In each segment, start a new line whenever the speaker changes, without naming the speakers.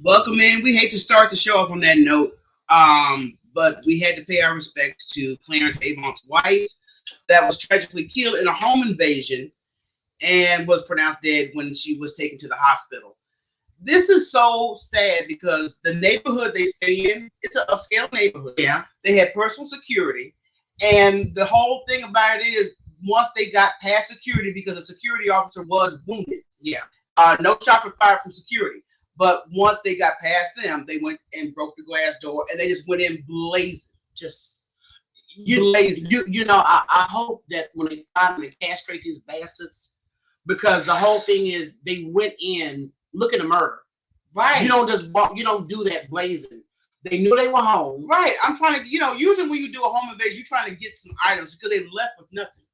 Welcome in. We hate to start the show off on that note, but we had to pay our respects to Clarence Avon's wife that was tragically killed in a home invasion and was pronounced dead when she was taken to the hospital. This is so sad because the neighborhood they stay in, it's an upscale neighborhood.
Yeah.
They had personal security, and the whole thing about it is once they got past security, because a security officer was wounded.
Yeah.
No shots were fired from security. But once they got past them, they went and broke the glass door, and they just went in blazing.
Just
Blazing.
I hope that when they finally castrate these bastards, because the whole thing is they went in looking to murder.
Right.
You don't just walk. You don't do that blazing. They knew they were home.
Right. I'm trying to, usually when you do a home invasion, you're trying to get some items because they left with nothing.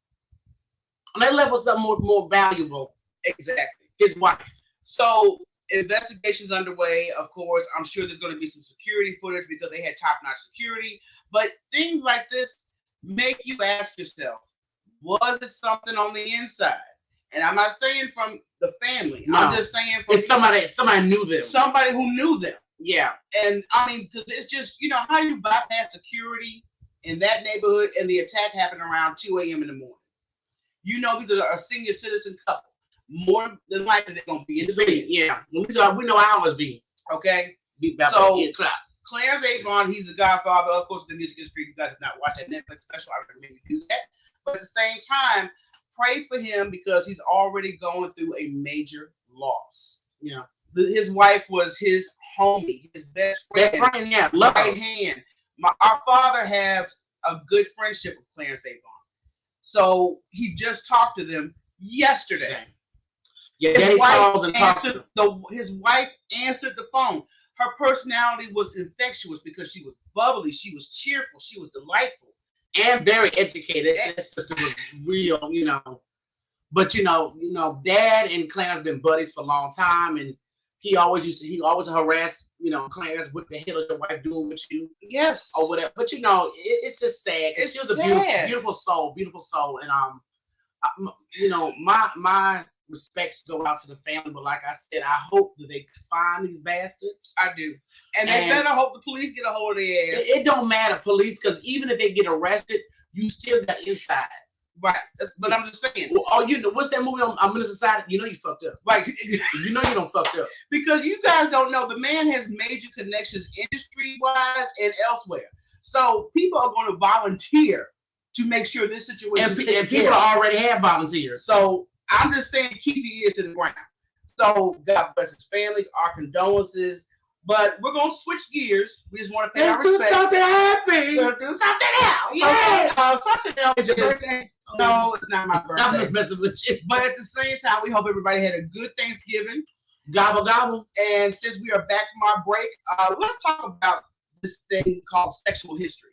And they left with something more valuable.
Exactly.
His wife.
So investigations underway. Of course, I'm sure there's going to be some security footage because they had top-notch security. But things like this make you ask yourself, was it something on the inside? And I'm not saying from the family. No. I'm just saying from
it's somebody knew them.
Somebody who knew them.
Yeah.
And I mean, because it's just, how you bypass security in that neighborhood and the attack happened around 2 a.m. in the morning. These are a senior citizen couple. More than likely, they're going to be in the bed.
Yeah. We know ours be.
Okay?
Be
so, Clarence Avon, he's the godfather, of course, of the music industry. If you guys have not watched that Netflix special, I recommend you do that. But at the same time, pray for him because he's already going through a major loss.
Yeah.
His wife was his homie, his best friend.
Best friend, yeah.
Right hand. Our father has a good friendship with Clarence Avon. So he just talked to them yesterday.
Yeah,
his wife answered the phone. Her personality was infectious because she was bubbly, she was cheerful, she was delightful.
And very educated. That sister was real, But Dad and Clarence been buddies for a long time, and he always harass, Clarence, what the hell is your wife doing with you?
Yes.
Or whatever. But it's just sad. She was a beautiful soul, and my respects go out to the family, but like I said, I hope that they find these bastards.
I do. And they better hope the police get a hold of their ass.
It don't matter, police, because even if they get arrested, you still got inside.
Right. But I'm just saying.
Well, what's that movie on Minister Side? You fucked up.
Right.
You don't fucked up.
Because you guys don't know, the man has major connections industry-wise and elsewhere. So people are going to volunteer to make sure this situation is
and people already have volunteers.
So I'm just saying, keep your ears to the ground. So God bless his family, our condolences. But we're going to switch gears. We just want to pay our respects.
Let's do something happy.
Let's do something else.
Yeah.
Okay. Something else. Is your birthday? No, it's not my birthday.
I'm just messing with you.
But at the same time, we hope everybody had a good Thanksgiving.
Gobble, gobble.
And since we are back from our break, let's talk about this thing called sexual history,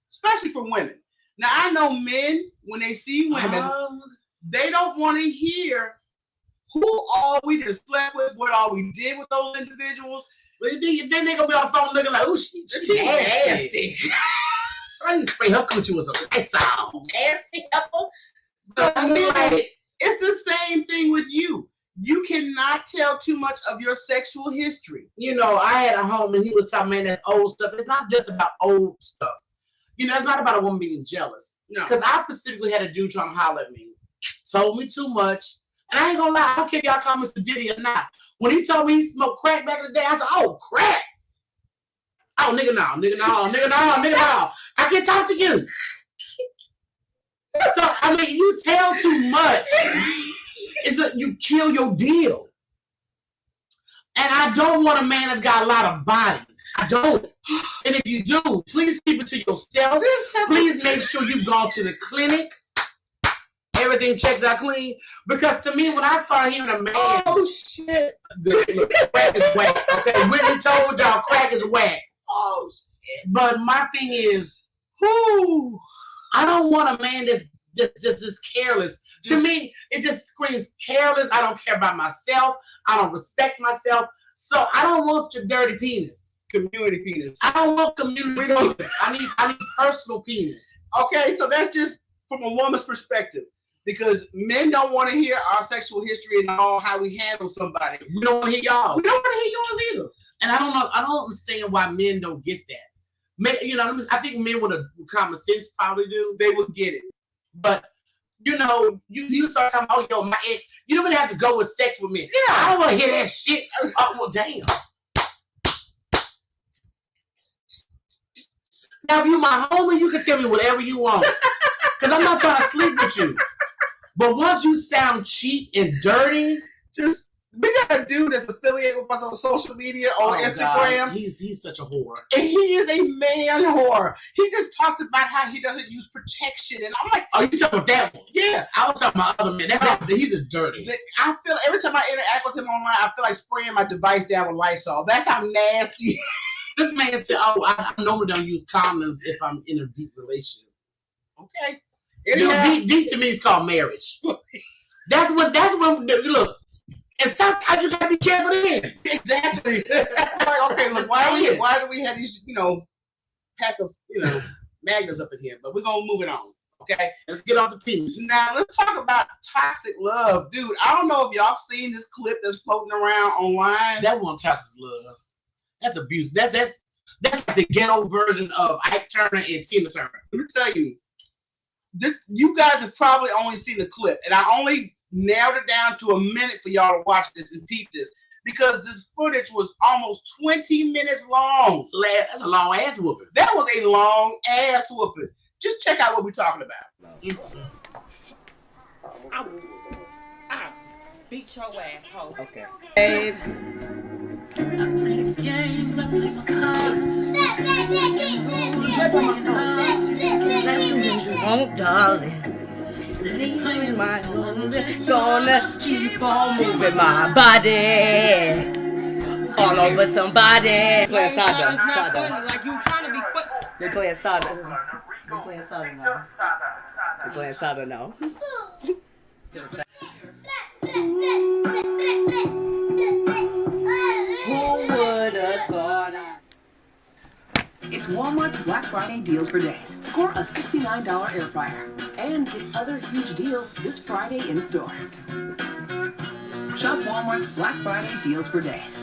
especially for women. Now, I know men, when they see women, they don't want to hear who all we just slept with, what all we did with those individuals.
Then they gonna be on the phone looking like, "Ooh, she nasty." I didn't spray her coochie with some Lysol.
Nasty couple. But it's the same thing with you. You cannot tell too much of your sexual history.
I had a home and he was talking, man, that's old stuff. It's not just about old stuff. It's not about a woman being jealous. No. Because I specifically had a dude trying to holler at me. Told me too much. And I ain't gonna lie, I don't care if y'all call Mr. Diddy or not. When he told me he smoked crack back in the day, I said, oh, crack. Oh, nigga, no. I can't talk to you. So, you tell too much. You kill your deal. And I don't want a man that's got a lot of bodies. I don't. And if you do, please keep it to yourself. Please make sure you've gone to the clinic. Everything checks out clean. Because to me, when I start hearing a man,
oh shit,
look, crack is whack. Okay, Whitney told y'all crack is whack.
Oh shit.
But my thing is, I don't want a man that's just careless. To me, it just screams careless. I don't care about myself. I don't respect myself. So I don't want your dirty penis.
Community penis.
I don't want community penis. I need personal penis.
Okay, so that's just from a woman's perspective. Because men don't want to hear our sexual history and all how we handle somebody.
We don't want to hear y'all.
We don't want to hear yours either.
And I don't know. I don't understand why men don't get that. Men, you know, I think men with a common sense probably do.
They would get it.
But you know, you start talking about, oh, yo, my ex. You don't really have to go with sex with me.
Yeah,
I don't want to hear that shit. Oh, well, damn. Now, if you my homie, you can tell me whatever you want. Because I'm not trying to sleep with you. But once you sound cheap and dirty,
just we got a dude that's affiliated with us on social media on Instagram.
God. He's such a whore.
And he is a man whore. He just talked about how he doesn't use protection. And I'm like,
oh, you talking about that one?
Yeah.
I was talking about other men. He's just dirty.
I feel every time I interact with him online, I feel like spraying my device down with Lysol. That's how nasty.
This man said, oh, I normally don't use condoms if I'm in a deep relationship.
Okay.
You know, deep to me is called marriage. That's when look. And sometimes you gotta be careful then.
Exactly. Like, okay, look, why do we have these, pack of, magnums up in here? But we're gonna move it on. Okay?
Let's get off the penis.
Now let's talk about toxic love. Dude, I don't know if y'all seen this clip that's floating around online.
That one toxic love. That's abuse. That's like the ghetto version of Ike Turner and Tina Turner.
Let me tell you, you guys have probably only seen the clip, and I only narrowed it down to a minute for y'all to watch this and peep this, because this footage was almost 20 minutes long.
That's a long ass whooping.
That was a long ass whooping. Just check out what we're talking about.
I beat your asshole.
Okay. Babe.
I play the games, I play my cards.
Oh, darling. Leave my home. Gonna keep on moving my body all over somebody. Play a side
Like you trying to be quick.
They play a side. They play a side now. They play a side now. Who would have thought?
It's Walmart's Black Friday deals for days. Score a $69 air fryer and get other huge deals this Friday in store. Shop Walmart's Black Friday deals for days.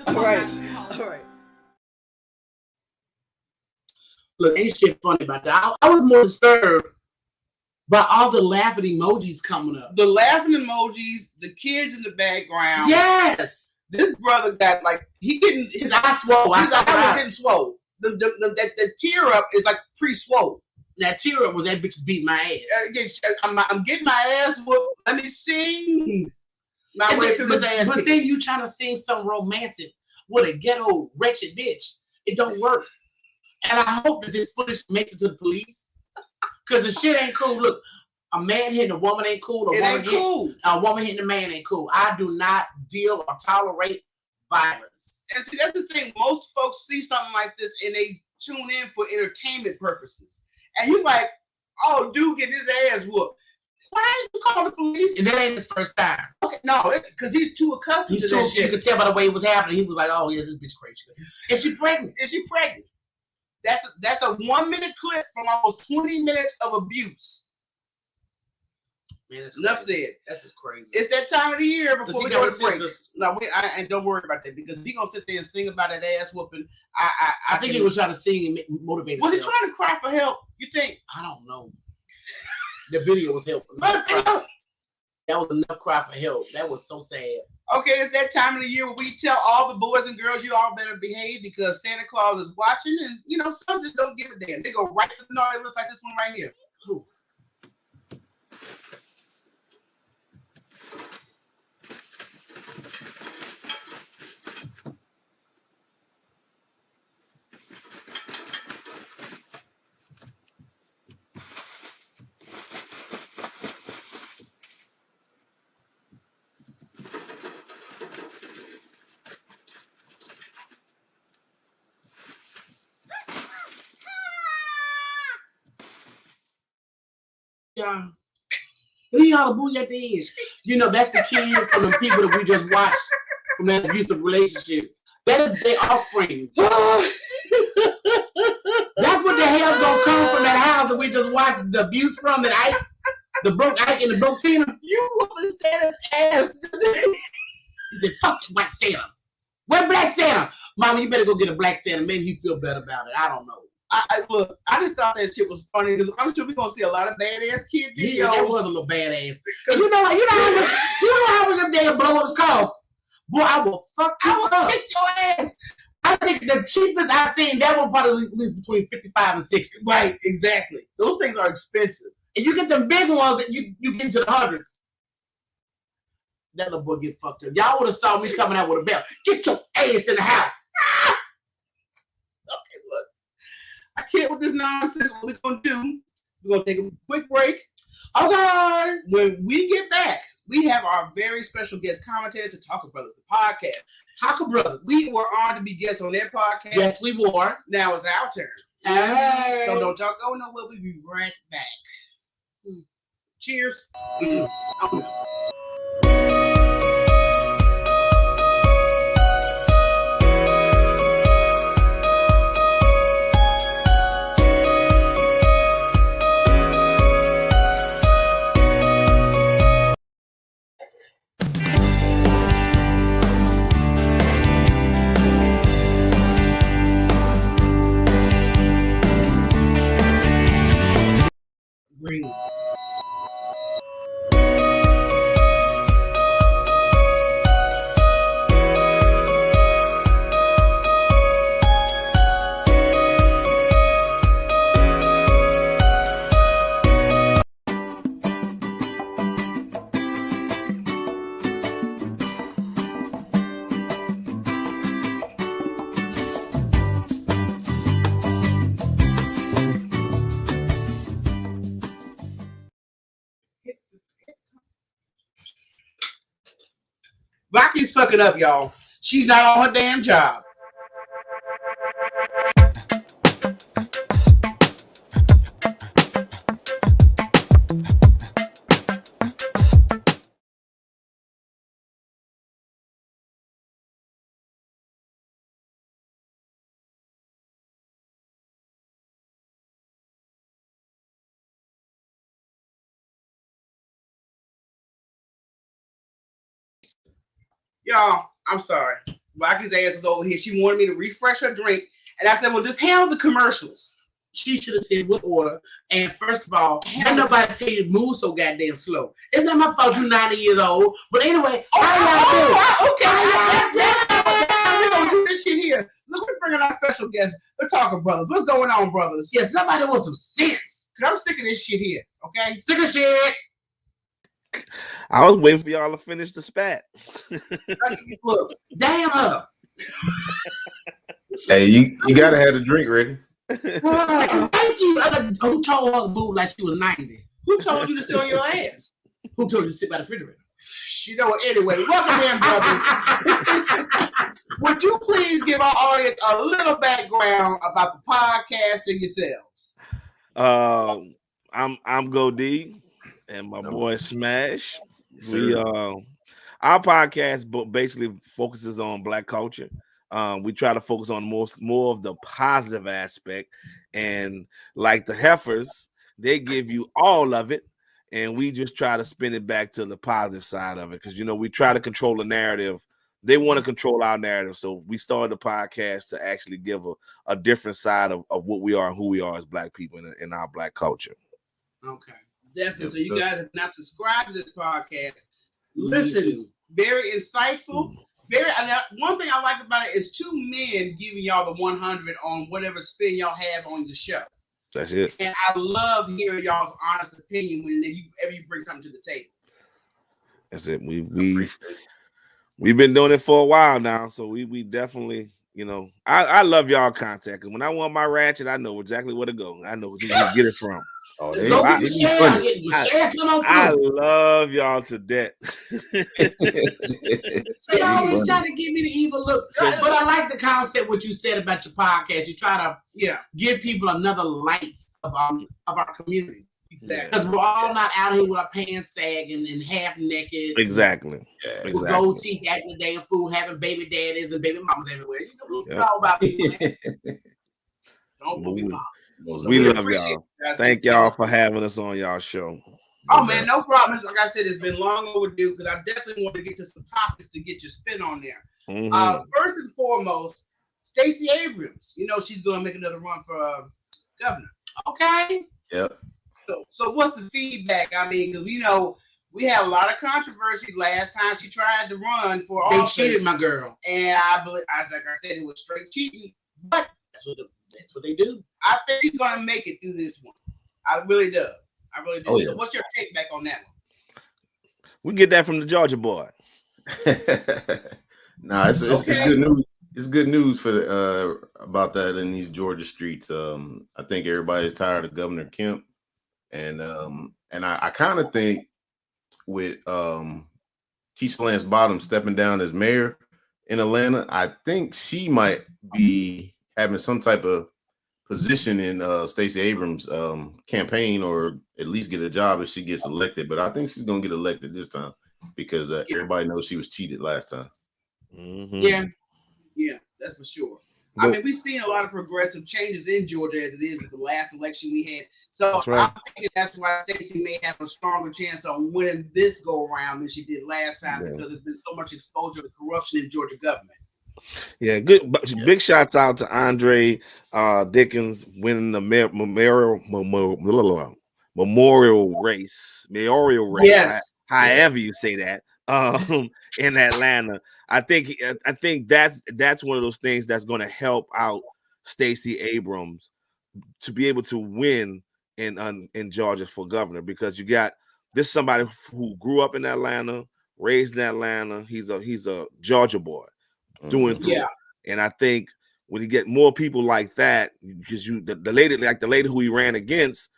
All right.
Look, ain't shit funny about that. I was more disturbed by all the laughing emojis coming up.
The laughing emojis, the kids in the background.
Yes.
This brother got
his eye swole.
His eye was getting swole. The tear up is like pre-swole.
That tear up was that bitch beat my ass.
I'm getting my ass whooped. Let me sing my way through this ass.
But then you trying to sing something romantic with a ghetto wretched bitch. It don't work. And I hope that this footage makes it to the police. Because the shit ain't cool. Look, a man hitting a woman ain't cool. A woman hitting a man ain't cool. I do not deal or tolerate violence.
And see, that's the thing. Most folks see something like this and they tune in for entertainment purposes. And you're like, oh, dude, get his ass whooped. Why didn't you call the police?
And that ain't his first time.
Okay, no, because he's too accustomed to that shit.
You could tell by the way it was happening. He was like, oh, yeah, this bitch crazy.
Is she pregnant? That's a 1 minute clip from almost 20 minutes of abuse.
Man, that's
enough said.
That's just crazy.
It's that time of the year before we go to break. No, and don't worry about that, because if he gonna sit there and sing about that ass whooping,
I think he was trying to sing and motivate himself.
Was he trying to cry for help? You think?
I don't know. The video was helpful. That was enough cry for help. That was so sad.
Okay, it's that time of the year where we tell all the boys and girls, you all better behave because Santa Claus is watching, and some just don't give a damn. They go right to the noise. It looks like this one right here.
Who? He ought to boo your days. That's the kid from the people that we just watched from that abusive relationship. That is their offspring. That's what the hell's gonna come from that house that we just watched the abuse from, the broke Ike and the broke Tina.
You would have said his
ass. He said, fuck it, white Santa. Where Black Santa? Mama, you better go get a Black Santa. Maybe he feel better about it. I don't know.
Look, I just thought that shit was funny because I'm sure we're gonna see a lot of badass kid videos.
Yeah, that was a little badass. You know how much them damn blowers cost? Boy, I will kick your ass. I think the cheapest I've seen, that one probably at least between 55 and 60.
Right, exactly. Those things are expensive.
And you get them big ones that you get into the hundreds. That little boy get fucked up. Y'all would have saw me coming out with a bell. Get your ass in the house.
Okay, look. I can't with this nonsense. What we're going to do, we're going to take a quick break. Okay. When we get back, we have our very special guest commentator to Talka Brothers, the podcast.
Talka Brothers.
We were honored to be guests on their podcast.
Yes, we were.
Now it's our turn.
Hey.
So don't y'all go nowhere. We'll be right back. Cheers. Green. Rocky's fucking up, y'all. She's not on her damn job. Y'all, I'm sorry. Rocky's ass is over here. She wanted me to refresh her drink. And I said, well, just handle the commercials.
She should have said what order. And first of all, ain't nobody tell you to move so goddamn slow. It's not my fault you're 90 years old. But anyway,
okay. We're going to do this shit here. Look, we're bringing our special guest, the Talka Brothers. What's going on, brothers?
yeah, somebody wants some sense.
Because I'm sick of this shit here, okay?
Sick of shit.
I was waiting for y'all to finish the spat.
Look,
Damn her.
Hey, you gotta have the drink ready.
Thank you. Who told her to move like she was 90?
who told you to sit on your ass?
Who told you to sit by the refrigerator?
You know what? Anyway, welcome in, brothers. Would you please give our audience a little background about the podcast and yourselves?
I'm Go D and my boy Smash.
Yes,
We
sir.
our podcast basically focuses on Black culture. We try to focus on more of the positive aspect, and like the Heifers, they give you all of it, and we just try to spin it back to the positive side of it, because we try to control the narrative. They want to control our narrative, so we started the podcast to actually give a different side of what we are and who we are as Black people in our Black culture.
Okay, definitely. So you guys have not subscribed to this podcast. Listen, very insightful. One thing I like about it is two men giving y'all the 100 on whatever spin y'all have on the show.
That's it.
And I love hearing y'all's honest opinion whenever you bring something to the table.
That's it. We've been doing it for a while now, so we definitely, I love y'all contact. Because when I want my ratchet, I know exactly where to go. I know where to get it from.
Oh,
I love y'all to death.
They always trying to give me the evil look. But I like the concept what you said about your podcast. You try to give people another light of our community.
Exactly.
Because we're all not out here with our pants sagging and half naked.
Exactly.
With gold teeth acting the damn fool, having baby daddies and baby mamas everywhere. You know all about people. Don't move your mom.
We love y'all. Thank y'all for having us on y'all show.
Oh man, no problem. Like I said, it's been long overdue because I definitely want to get to some topics to get your spin on there. First and foremost, Stacey Abrams. You know she's going to make another run for governor. Okay.
Yep.
So what's the feedback? I mean, because we had a lot of controversy last time she tried to run for office.
They cheated my girl,
and I believe, like I said, it was straight cheating. But
that's what they do.
I think she's going to make it through this one. I really do.
Oh, yeah.
So what's your take back on that one?
We get that from the Georgia boy.
Nah, it's good news. It's good news for about that in these Georgia streets. I think everybody's tired of Governor Kemp, and I kind of think with Keisha Lance Bottoms stepping down as mayor in Atlanta, I think she might be having some type of position in Stacey Abrams' campaign, or at least get a job if she gets elected. But I think she's gonna get elected this time because everybody knows she was cheated last time.
Yeah, that's for sure. I mean, we've seen a lot of progressive changes in Georgia as it is with the last election we had. So I think that's why Stacey may have a stronger chance on winning this go around than she did last time because there's been so much exposure to corruption in Georgia government.
Yeah, good. Big shouts out to Andre Dickens winning the memorial race.
Yes.
However you say that. In Atlanta, I think that's one of those things that's going to help out Stacey Abrams to be able to win in Georgia for governor, because you got this somebody who grew up in Atlanta, raised in Atlanta. He's a Georgia boy. Doing through. Yeah. And I think when you get more people like that, because the lady who he ran against,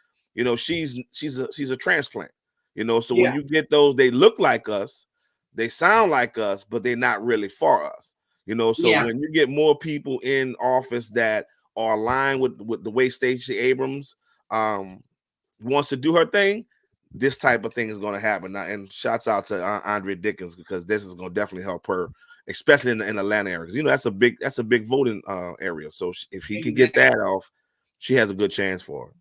she's a transplant, so when you get those, they look like us, they sound like us, but they're not really for us, so when you get more people in office that are aligned with the way Stacey Abrams wants to do her thing, this type of thing is going to happen now. And shouts out to Andre Dickens, because this is going to definitely help her, especially in the Atlanta area. That's a big voting area. So if he can get that off, she has a good chance for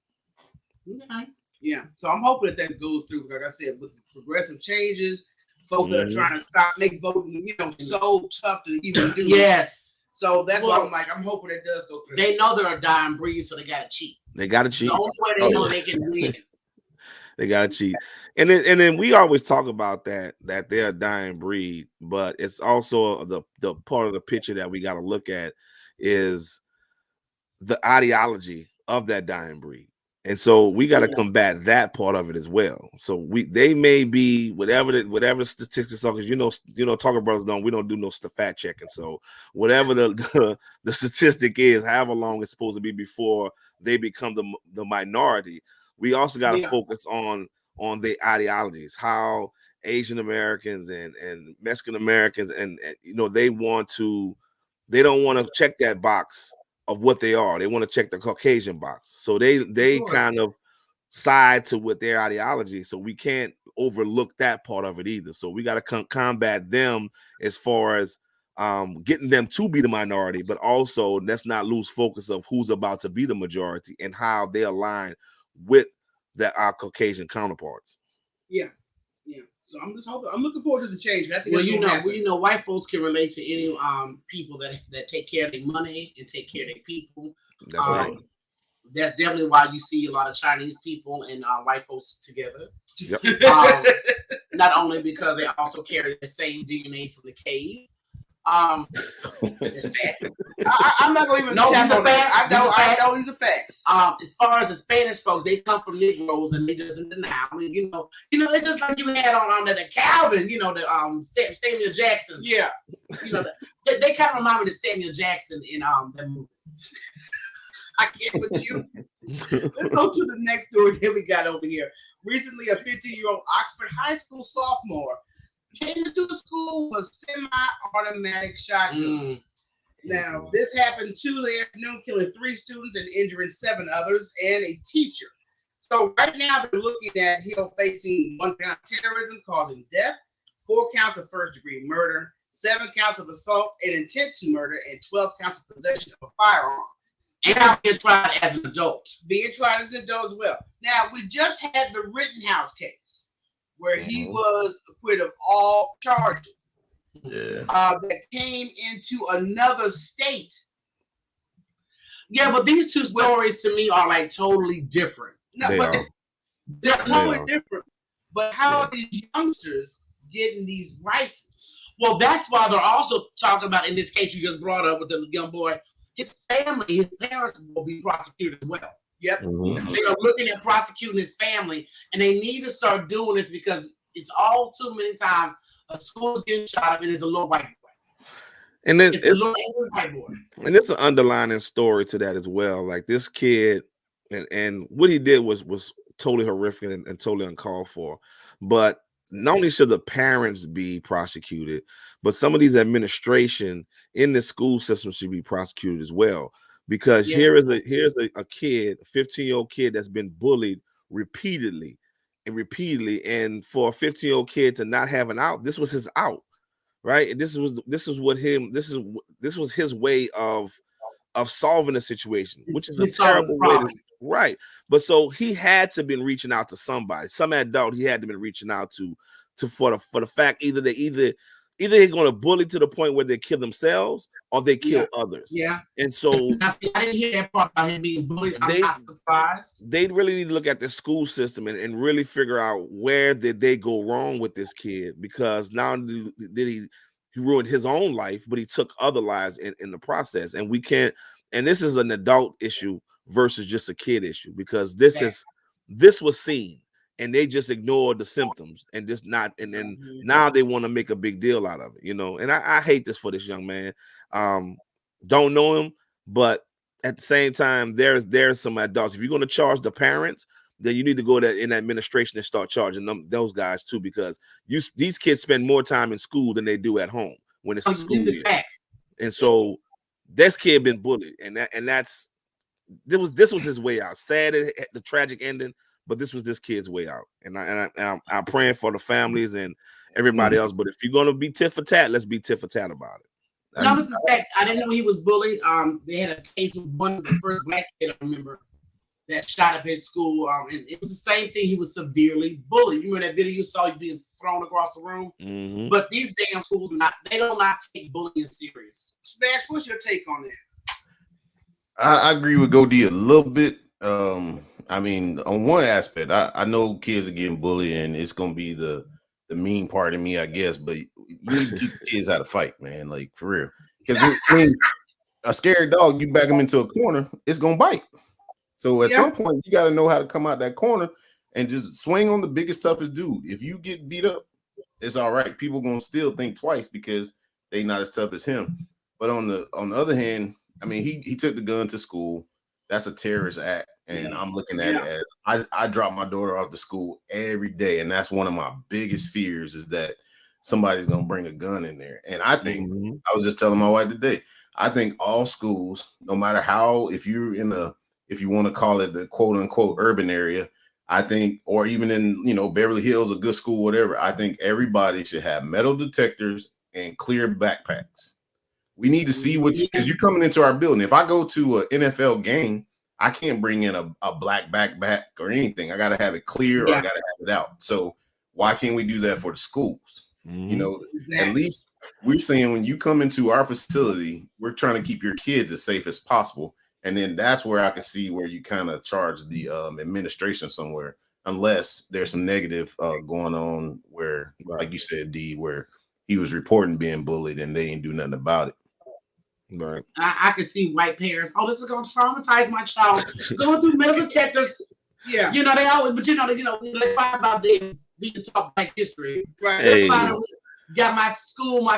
it.
Yeah. So I'm hoping that goes through. Like I said, with the progressive changes, folks that are trying to make voting, so tough to even do.
Yes.
So that's why I'm hoping it does go through.
They know they're a dying breed, so they got to cheat.
They got to cheat.
The only way they know they can win.
They got to cheat. And then we always talk about that they're a dying breed, but it's also the part of the picture that we got to look at is the ideology of that dying breed. And so we got to combat that part of it as well. So they may be whatever statistics are, because Talker Brothers we don't do no fact checking. So whatever the statistic is, however long it's supposed to be before they become the minority, we also got to focus on their ideologies, how Asian Americans and Mexican Americans and they don't want to check that box of what they are. They want to check the Caucasian box. So they kind of side to with their ideology. So we can't overlook that part of it either. So we got to combat them as far as getting them to be the minority, but also let's not lose focus of who's about to be the majority and how they align with our Caucasian counterparts.
Yeah. So I'm just hoping. I'm looking forward to the change. I think
white folks can relate to any people that take care of their money and take care of their people.
That's right.
That's definitely why you see a lot of Chinese people and white folks together.
Yep.
Not only because they also carry the same DNA from the cave. It's facts.
I'm not going to even tap on that. I know these are facts.
As far as the Spanish folks, they come from Negroes and they just in denial. And, it's just like you had on the Calvin, the Samuel Jackson.
Yeah.
They kind of remind me of Samuel Jackson in that movie.
I get with you. Let's go to the next story that we got over here. Recently, a 15-year-old Oxford High School sophomore came into the school with a semi-automatic shotgun. Now, this happened Tuesday afternoon, killing 3 students and injuring 7 others and a teacher. So right now, they're looking at him facing 1 count of terrorism causing death, 4 counts of first-degree murder, 7 counts of assault and intent to murder, and 12 counts of possession of a firearm.
And I'm being tried as an adult.
Being tried as an adult as well. Now, we just had the Rittenhouse case where he was acquitted of all charges.
Yeah.
That came into another state.
Yeah, but these two stories to me are like totally different.
No,
They
but
are.
they're totally
are.
different. But how are these youngsters getting these rifles?
Well, that's why they're also talking about, in this case you just brought up with the young boy, his family, his parents will be prosecuted as well.
Yep.
They are looking at prosecuting his family, and they need to start doing this because it's all too many times a school's getting shot up and it's a little white boy.
And
It's a little angry white boy.
and it's an underlining story to that as well. Like this kid, and what he did was totally horrific and totally uncalled for. But not only should the parents be prosecuted, but some of these administration in the school system should be prosecuted as well. Because here's a kid, a 15-year-old kid that's been bullied repeatedly. And for a 15-year-old kid to not have an out, this was his out, right? And this was his way of solving the situation, which is a terrible way to, right? But so he had to been reaching out to somebody, some adult. He had to been reaching out to for the fact either they're going to bully to the point where they kill themselves or they kill others.
Yeah.
And so
I didn't hear that part about him being bullied. I'm not surprised.
They really need to look at the school system and really figure out where did they go wrong with this kid, because not only did he ruined his own life, but he took other lives in the process. And we can't. And this is an adult issue versus just a kid issue, because this was seen. And they just ignored the symptoms and just not, and then now they want to make a big deal out of it, you know. And I hate this for this young man. Don't know him, but at the same time, there's some adults. If you're going to charge the parents, then you need to go in administration and start charging those guys too, because these kids spend more time in school than they do at home when it's a school year. And so this kid been bullied, and this was his way out. Sad the tragic ending. But this was this kid's way out, and I'm praying for the families and everybody else. But if you're gonna be tit for tat, let's be tit for tat about it.
No, this is facts. I didn't know he was bullied. They had a case with one of the first black kid I remember that shot up his school, and it was the same thing. He was severely bullied. You remember that video you saw? He being thrown across the room.
Mm-hmm.
But these damn schools do not take bullying serious.
Smash, what's your take on that?
I agree with Goldie a little bit. I mean, on one aspect, I know kids are getting bullied, and it's gonna be the mean part of me, I guess. But you need to teach the kids how to fight, man. Like, for real. Because when a scared dog, you back him into a corner, it's gonna bite. So at some point, you got to know how to come out that corner and just swing on the biggest, toughest dude. If you get beat up, it's all right. People gonna still think twice because they not as tough as him. But on the other hand, I mean, he took the gun to school. That's a terrorist act. And I'm looking at it as I drop my daughter off to school every day. And that's one of my biggest fears, is that somebody's going to bring a gun in there. And I think, I was just telling my wife today, I think all schools, no matter how, if you want to call it the quote unquote urban area, I think, or even in, Beverly Hills, a good school, whatever, I think everybody should have metal detectors and clear backpacks. We need to see because you're coming into our building. If I go to an NFL game, I can't bring in a black backpack or anything. I got to have it clear, or I got to have it out. So why can't we do that for the schools? Exactly. At least we're saying when you come into our facility, we're trying to keep your kids as safe as possible. And then that's where I can see where you kind of charge the administration somewhere, unless there's some negative going on where, like you said, D, where he was reporting being bullied and they ain't do nothing about it.
Right.
I could see white parents. Oh, this is going to traumatize my child. Going through metal detectors.
Yeah.
They always, but they fight about being taught black history.
Right.
Hey.
Got my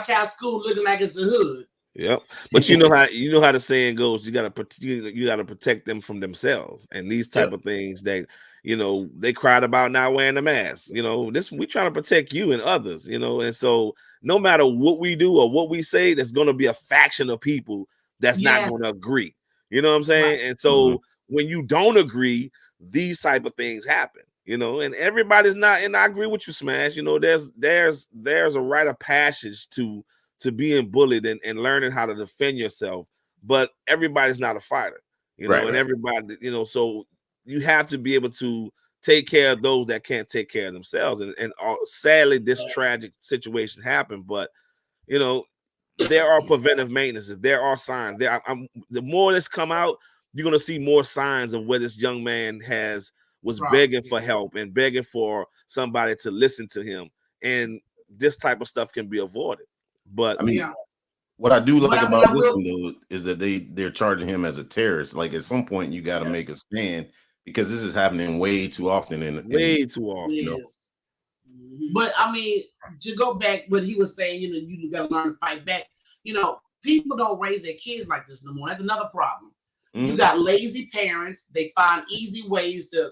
child's school looking like it's the hood.
Yep. But you know how the saying goes. You gotta protect them from themselves, and these type of things that they cried about not wearing a mask. We trying to protect you and others. And so no matter what we do or what we say, there's going to be a faction of people that's not going to agree. You know what I'm saying? Right. And so when you don't agree, these type of things happen. And everybody's not. And I agree with you, Smash. There's a rite of passage to being bullied and learning how to defend yourself. But everybody's not a fighter. you know, and everybody, you know, so you have to be able to take care of those that can't take care of themselves. And sadly, this tragic situation happened, but you know, there are preventive maintenances. There are signs. The more this come out, you're gonna see more signs of where this young man was begging for help and begging for somebody to listen to him. And this type of stuff can be avoided. But
I mean, what I do like about this one though is that they're charging him as a terrorist. Like at some point, you got to make a stand because this is happening way too often.
Way too often.
You know?
But I mean, to go back, what he was saying, you know, you got to learn to fight back. You know, people don't raise their kids like this no more. That's another problem. You got lazy parents. They find easy ways to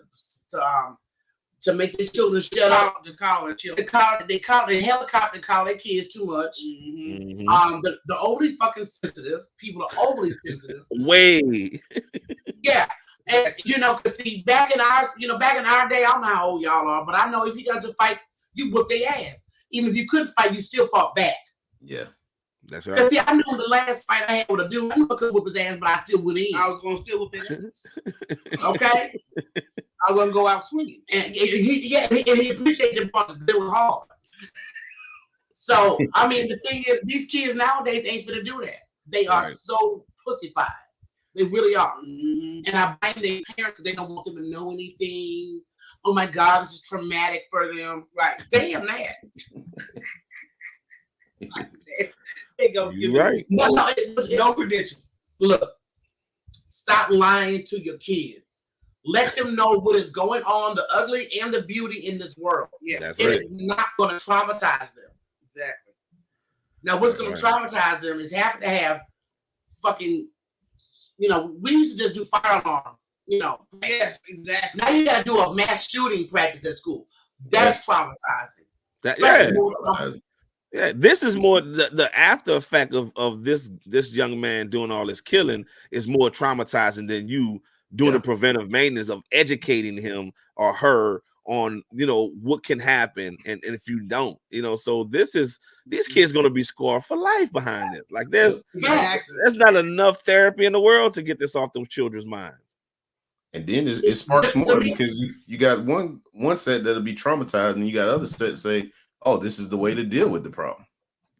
make their children shut up.
To call their children.
They helicopter call their kids too much. The overly fucking sensitive. People are overly sensitive.
Way.
Yeah. And you know, cause see, back in our day, I don't know how old y'all are, but I know if you got to fight, you whoop their ass. Even if you couldn't fight, you still fought back.
Yeah.
That's right.
Cause see, I know the last fight I had with a dude, I knew I could whoop his ass, but I still went in.
I was gonna still whoop his ass.
Okay.
I wasn't go out swinging.
And he appreciated the punches. They were hard. So I mean, the thing is, these kids nowadays ain't gonna do that. They are so pussified. They really are. And I blame their parents because they don't want them to know anything. Oh my God, this is traumatic for them. Right. Damn that.
They go give
right.
No credential. Look, stop lying to your kids. Let them know what is going on, the ugly and the beauty in this world.
Yeah.
That's
it
right.
is not going to traumatize them.
Exactly.
Now, what's going to traumatize them is having to have fucking, you know, we used to just do fire alarm. You know,
yes, exactly.
Now you got to do a mass shooting practice at school. That's traumatizing.
Yeah, this is more the after effect of this young man doing all this killing is more traumatizing than you doing the preventive maintenance of educating him or her on, you know, what can happen and if you don't, you know. So these kids going to be scarred for life behind it. Like there's not enough therapy in the world to get this off those children's minds.
And then it sparks more because you got one set that'll be traumatized, and you got other sets say, "Oh, this is the way to deal with the problem."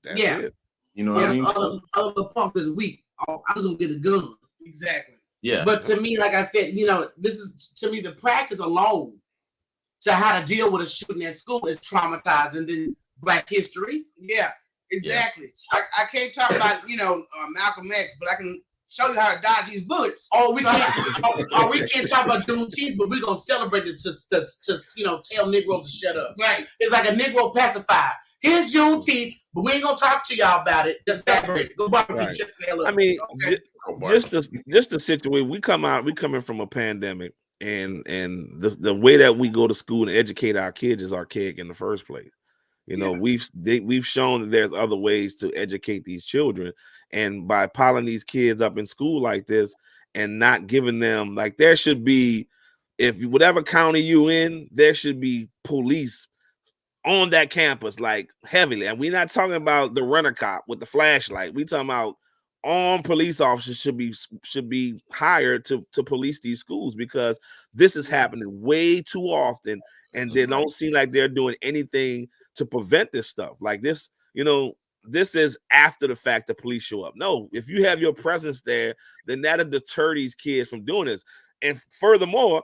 That's it.
You know what I mean?
Other punk is weak. Oh, I'm gonna get a gun.
Exactly.
Yeah.
But to me, like I said, you know, this is to me the practice alone to how to deal with a shooting at school is traumatizing than Black history.
Yeah, exactly. Yeah. I can't talk about, you know, Malcolm X, but I can show you how to dodge these bullets.
Or we can't talk about Juneteenth, but we're gonna celebrate it to you know, tell Negroes to shut up.
Right.
It's like a Negro pacifier. Here's Juneteenth, but we ain't gonna talk to y'all about it. Just celebrate it. Go back and check the hell up.
I mean, just the situation. We coming from a pandemic, and the way that we go to school and educate our kids is archaic in the first place. You know, we've shown that there's other ways to educate these children, and by piling these kids up in school like this and not giving them, like, there should be, if whatever county you in, there should be police on that campus, like heavily. And we're not talking about the runner cop with the flashlight. We talking about armed police officers should be hired to police these schools, because this is happening way too often, and they don't seem like they're doing anything to prevent this stuff. Like this, you know, this is after the fact the police show up. No, if you have your presence there, then that'll deter these kids from doing this. And furthermore,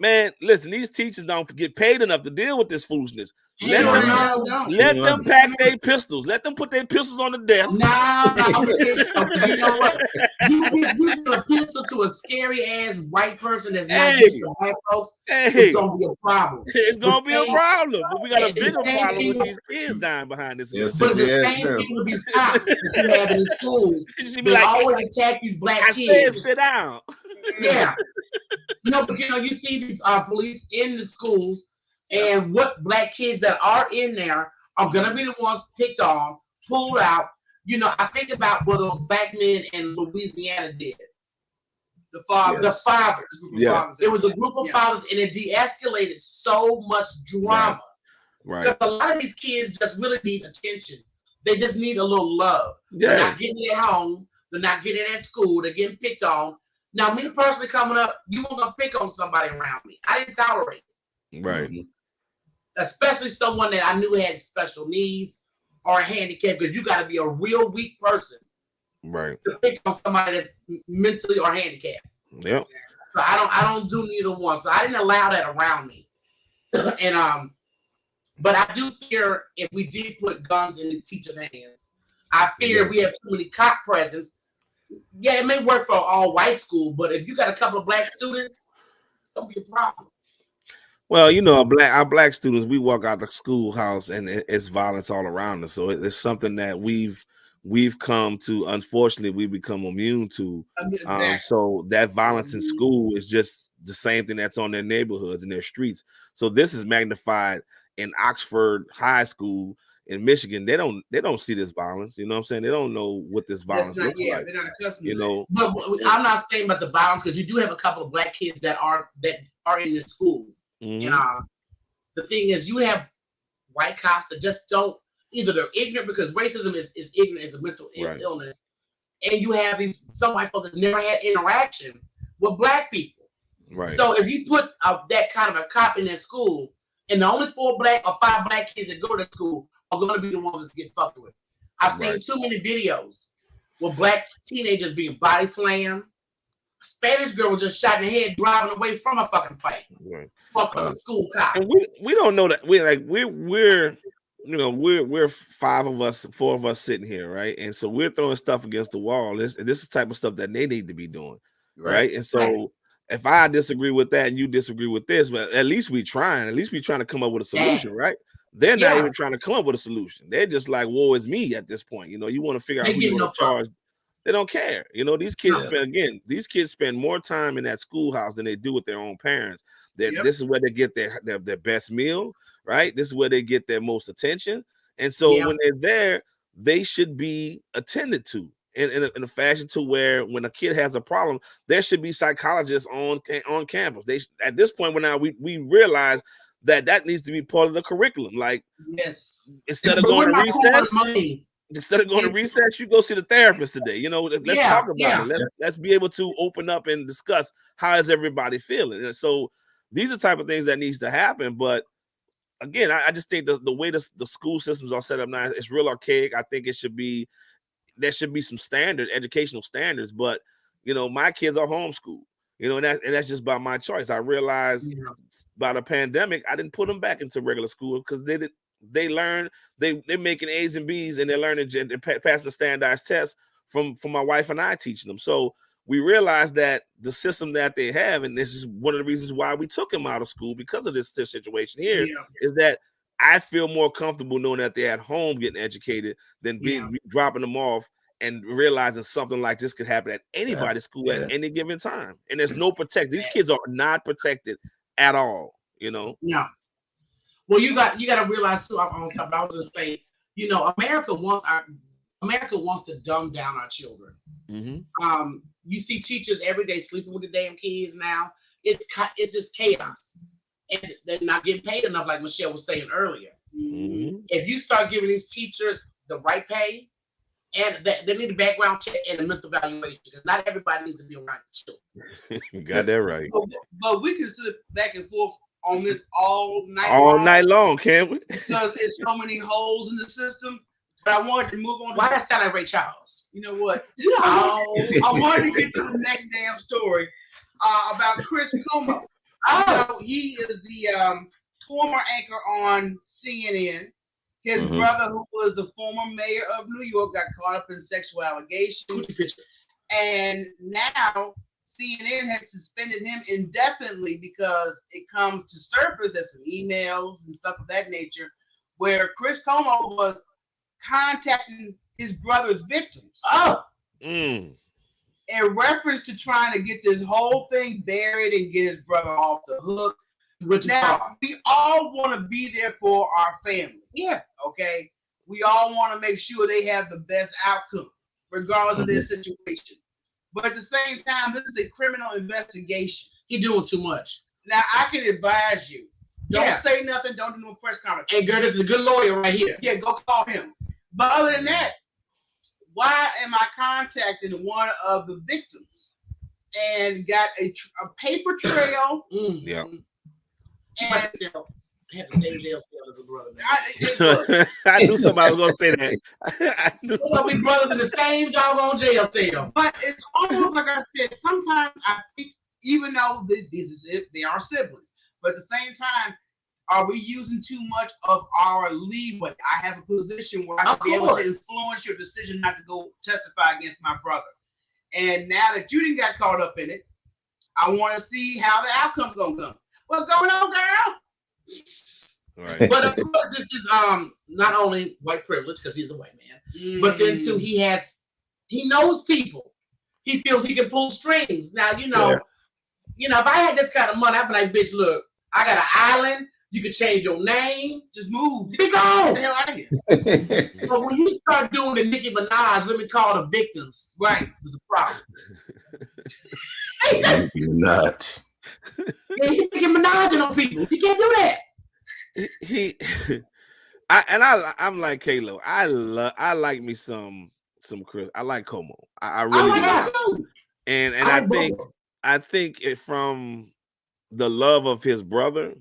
man, listen, these teachers don't get paid enough to deal with this foolishness. Let them pack their pistols. Let them put their pistols on the desk.
You know what? You give a pistol to a scary ass white person that's not used to black folks, it's gonna be a problem.
It's gonna be a problem. But we got a bigger problem with these kids dying behind this.
But it's the same thing with these cops that you have in schools. They always attack these black kids.
Sit down.
Yeah. No, but you know, you see these police in the schools, and what black kids that are in there are gonna be the ones picked on, pulled out. You know, I think about what those black men in Louisiana did. The fathers.
Yeah.
It was a group of fathers, and it de-escalated so much drama.
Right.
Because a lot of these kids just really need attention. They just need a little love.
Yeah.
They're not getting it at home. They're not getting it at school. They're getting picked on. Now, me personally coming up, you weren't gonna pick on somebody around me. I didn't tolerate it.
Right.
Especially someone that I knew had special needs or a handicap, because you got to be a real weak person,
right,
to pick on somebody that's mentally or handicapped.
Yep.
So I don't do neither one. So I didn't allow that around me. And but I do fear if we did put guns in the teachers' hands, I fear we have too many cop presence. Yeah, it may work for all white school, but if you got a couple of black students, it's gonna be a problem.
Well, you know, our black students, we walk out the schoolhouse and it's violence all around us. So it's something that we've come to, unfortunately, we become immune to.
Exactly.
So that violence in school is just the same thing that's on their neighborhoods and their streets. So this is magnified in Oxford High School in Michigan. They don't see this violence. You know what I'm saying? They don't know what this violence looks like.
They're not accustomed.
You know,
but I'm not saying about the violence, because you do have a couple of black kids that are in this school.
mm-hmm.
And the thing is, you have white cops that just don't, either they're ignorant, because racism is ignorant, is a mental illness, and you have some white folks that never had interaction with black people.
Right.
So if you put that kind of a cop in that school, and the only 4 black or 5 black kids that go to school are going to be the ones that get fucked with. I've seen too many videos with black teenagers being body slammed. A Spanish girl was just shot in the head driving away from a fucking fight.
Right.
Fuck a school cop.
And we don't know that we're 5 of us, 4 of us sitting here, right? And so we're throwing stuff against the wall. This is the type of stuff that they need to be doing, right? And so if I disagree with that and you disagree with this, but at least we trying. At least we trying to come up with a solution, right? They're not even trying to come up with a solution. They're just like, "Woe is me" at this point. You know, you want to figure out who you want to charge. They don't care. You know, these kids spend more time in that schoolhouse than they do with their own parents. This is where they get their best meal, right? This is where they get their most attention. And so when they're there, they should be attended to in a fashion to where when a kid has a problem, there should be psychologists on campus. At this point, we realize that needs to be part of the curriculum. Like, instead of going to recess, you go see the therapist today. You know, let's talk about it. Let's be able to open up and discuss how is everybody feeling. And so these are the type of things that needs to happen. But again, I just think the way the school systems are set up now is real archaic. I think there should be some educational standards. But you know, my kids are homeschooled. You know, and that's just by my choice. I realized by the pandemic, I didn't put them back into regular school because they learn, they're making A's and B's, and they're learning and passing the standardized tests from my wife and I teaching them. So we realized that the system that they have, and this is one of the reasons why we took them out of school because of this situation here, is that I feel more comfortable knowing that they're at home getting educated than dropping them off and realizing something like this could happen at anybody's school at any given time. And there's no protect. These kids are not protected at all, you know?
Yeah. Well, you got to realize too, I was just saying, you know, America wants to dumb down our children.
Mm-hmm.
You see teachers every day sleeping with the damn kids now. It's just chaos. And they're not getting paid enough, like Michelle was saying earlier.
Mm-hmm. If
you start giving these teachers the right pay, and they need a background check and a mental evaluation, because not everybody needs to be around the children.
You got that right.
But we can sit back and forth on this all night
long, can't we?
Because it's so many holes in the system. But I wanted to move on.
Why that sound like Ray Charles?
You know what? I wanted to get to the next damn story about Chris Como. He is the former anchor on CNN. His brother, who was the former mayor of New York, got caught up in sexual allegations. And now CNN has suspended him indefinitely because it comes to surface as some emails and stuff of that nature where Chris Como was contacting his brother's victims. In reference to trying to get this whole thing buried and get his brother off the hook. Now, we all want to be there for our family. Yeah. Okay. We all want to make sure they have the best outcome, regardless of their situation. But at the same time, this is a criminal investigation.
He's doing too much.
Now, I can advise you. Don't say nothing. Don't do no press conference.
Hey, girl, this is a good lawyer right here.
Yeah, go call him. But other than that, why am I contacting one of the victims? and got a paper trail.
Yeah.
And
had the same jail cell as a brother.
I knew somebody was gonna say that. I knew.
We'll be brothers in the same doggone jail cell.
But it's almost like I said. Sometimes I think, even though they are siblings, but at the same time, are we using too much of our leeway? I have a position where I should be able to influence your decision not to go testify against my brother. And now that you didn't got caught up in it, I want to see how the outcome's gonna come. What's going on, girl?
Right.
But of course, this is not only white privilege because he's a white man, but then too he knows people. He feels he can pull strings. Now you know, if I had this kind of money, I'd be like, bitch, look, I got an island. You can change your name. Just move. Be gone. Get the hell out of here. But when you start doing the Nicki Minaj, let me call the victims. Right. There's a problem.
You're not.
Yeah, he's Nicki Minaj on people. You can't do that.
I'm like Kalo. I like me some Chris. I like Como. I really
like
do.
that too.
And I think it from the love of his brother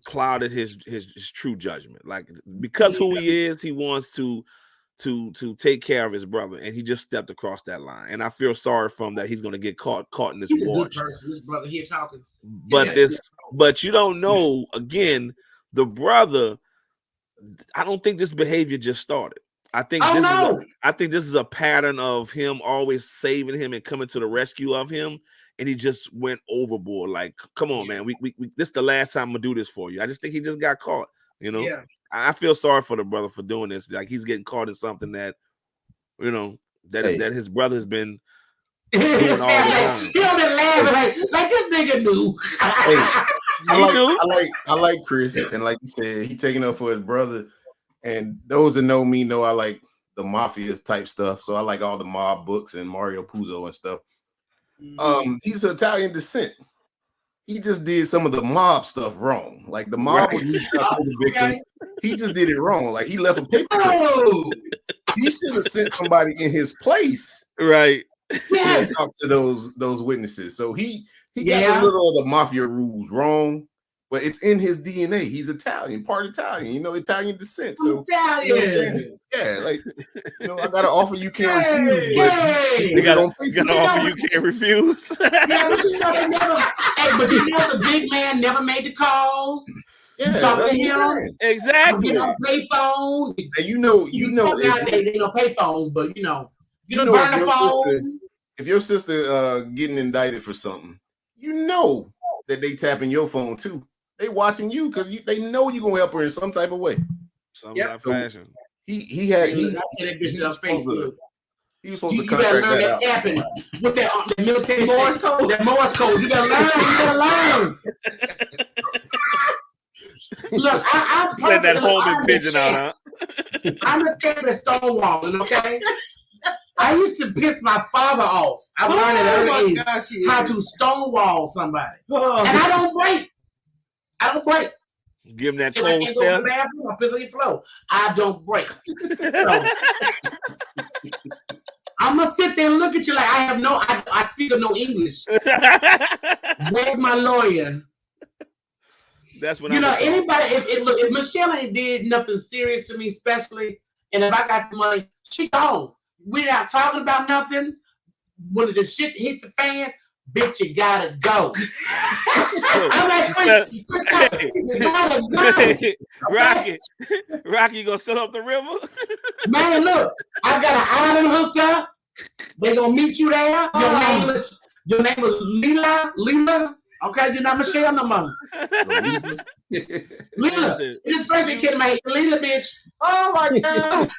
clouded his true judgment. Like, because who he is, he wants to take care of his brother, and he just stepped across that line. And I feel sorry for him that he's going to get caught in this
He's
watch.
a good person. His brother here talking.
But you don't know. Again, the brother. I don't think this behavior just started. I think this is a pattern of him always saving him and coming to the rescue of him. And he just went overboard. Like, come on, man. We this is the last time I'm gonna do this for you. I just think he just got caught. You know.
Yeah.
I feel sorry for the brother for doing this. Like, he's getting caught in something that, you know, that his brother's been doing all the time.
He on there laughing like this nigga knew.
I like Chris, and like you said, he taking up for his brother. And those that know me know I like the mafia type stuff. So I like all the mob books and Mario Puzo and stuff. He's of Italian descent. He just did some of the mob stuff wrong. Like the mob would reach out to the victim. He just did it wrong. Like he left a paper trail. He should have sent somebody in his place.
Right.
To talk to those witnesses. So he got a little of the mafia rules wrong, but it's in his DNA. He's Italian, part Italian, Italian descent. So
Italian.
Yeah, like I got an offer you can't refuse. But
you got an offer you can't refuse.
Yeah, but the big man never made the calls.
Yeah,
talk to him.
Exactly.
Get on payphone.
And
nowadays ain't no payphones, but burn the phone.
If your sister getting indicted for something, that they tapping your phone too. They watching you because they know you're gonna help her in some type of way.
Some fashion.
He was supposed to contract that out.
Tapping with that military Morse code. That Morse code. You gotta learn. Look, I
send that Holman pigeon out, huh?
I'm a champ at stonewalling, okay? I used to piss my father off. I learned at an early age how to stonewall somebody. And I don't break.
Give him that
Till
cold
I can't
step.
go to the bathroom, I piss on your floor. I don't break. I'm gonna sit there and look at you like I speak of no English. Where's my lawyer?
That's what
anybody. If Michelle ain't did nothing serious to me, especially, and if I got the money, she gone. We're not talking about nothing. When the shit hit the fan, bitch, you gotta go. I'm like, Chris, you gotta go.
Okay? Rocky, you gonna set up the river?
Man, look, I got an island hooked up. They gonna meet you there. Your name is Lila. Okay, you're not Michelle no more. Lila. This first thing came to my head, Lila, bitch. Oh my God.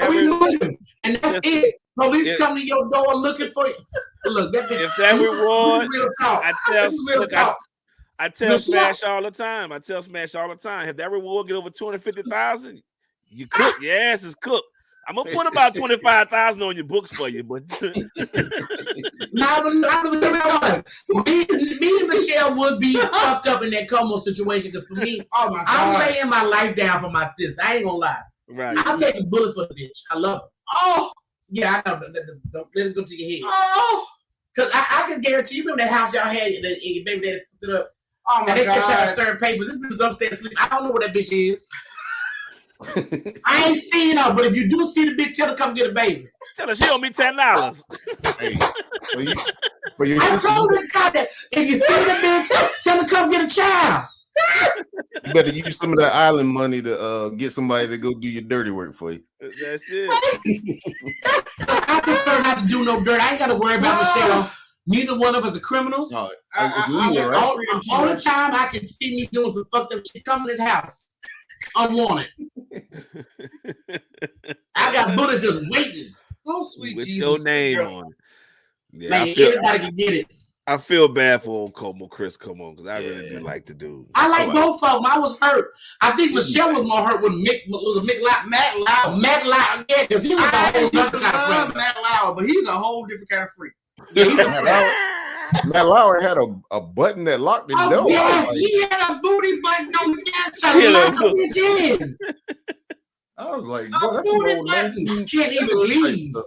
We moving. And that's it. Police come to your door looking for you. Look,
if that reward,
real talk.
I tell Smash all the time. If that reward get over 250,000, you cook. Your ass is cooked. I'm gonna put about 25,000 on your books for you, but
me and Michelle would be fucked up in that Como situation because for me, I'm laying my life down for my sister. I ain't gonna lie.
Right.
I'll take a bullet for the bitch. I love her. Oh, yeah, I know. Don't let it go to your head. Oh, Cause I can guarantee you remember that house y'all had that your baby daddy fucked it up.
Oh my
and they kept trying to
God.
serve papers. This bitch is upstairs sleeping. I don't know where that bitch is. I ain't seen her, but if you do see the bitch, tell her come get a baby.
Tell her she owe me $10.
Hey, for your
I
sister,
told this guy that if you see the bitch, tell her come get a child.
you better use some of that island money to get somebody to go do your dirty work for you.
That's it.
I prefer not to do no dirt. I ain't got to worry about Michelle. Neither one of us are criminals.
No, it's legal, right?
All the time I can see me doing some fucked up shit. Come in this house unwanted. I got bullets just waiting.
Oh, sweet
With
Jesus.
no name on it. Yeah,
Man, anybody can get it.
I feel bad for old Chris Como because I really do like the dude.
I like both of them. I was hurt. I think Michelle was more hurt when Matt Lauer, yeah, because he was a whole other kind of friend.
Matt Lauer, but he's a whole different kind of freak.
Yeah, he's a
Matt Lauer had a button that locked the door.
Yes, he had a booty button on the outside to lock a bitch in.
I was like,
A
bro, that's some
booty
old
button.
1960s
Can't even leave.
stuff.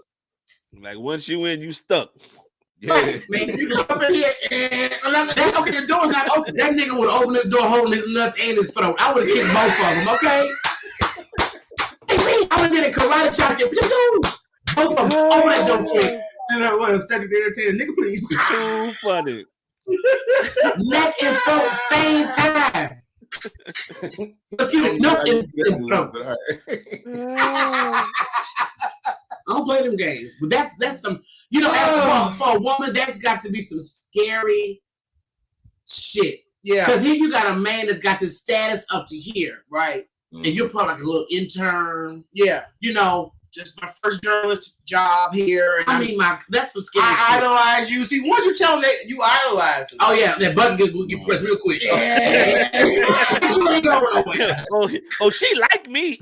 Like once you in, you stuck.
Yeah.
Man, you look up in here and okay, the door's not open. That nigga would have opened his door holding his nuts and his throat. I would have kicked both of them, okay? Hey, me, I would have did a karate chop. Both of them. Open that door quick.
And I was stuck there entertaining. Nigga, please.
Too funny.
Neck and throat, same time. Excuse me, neck and throat. I don't play them games, but that's some, you know, for a woman, that's got to be some scary shit.
Yeah.
Because here you got a man that's got this status up to here, right?
Mm-hmm.
And you're probably like a little intern.
Yeah.
You know,
just my first journalist job here. And
I mean, that's some scary shit.
I idolize you. See, once you tell them that you idolize them.
Oh, yeah, that button get pressed real quick.
Yeah.
You ain't going nowhere.
Oh, she like me.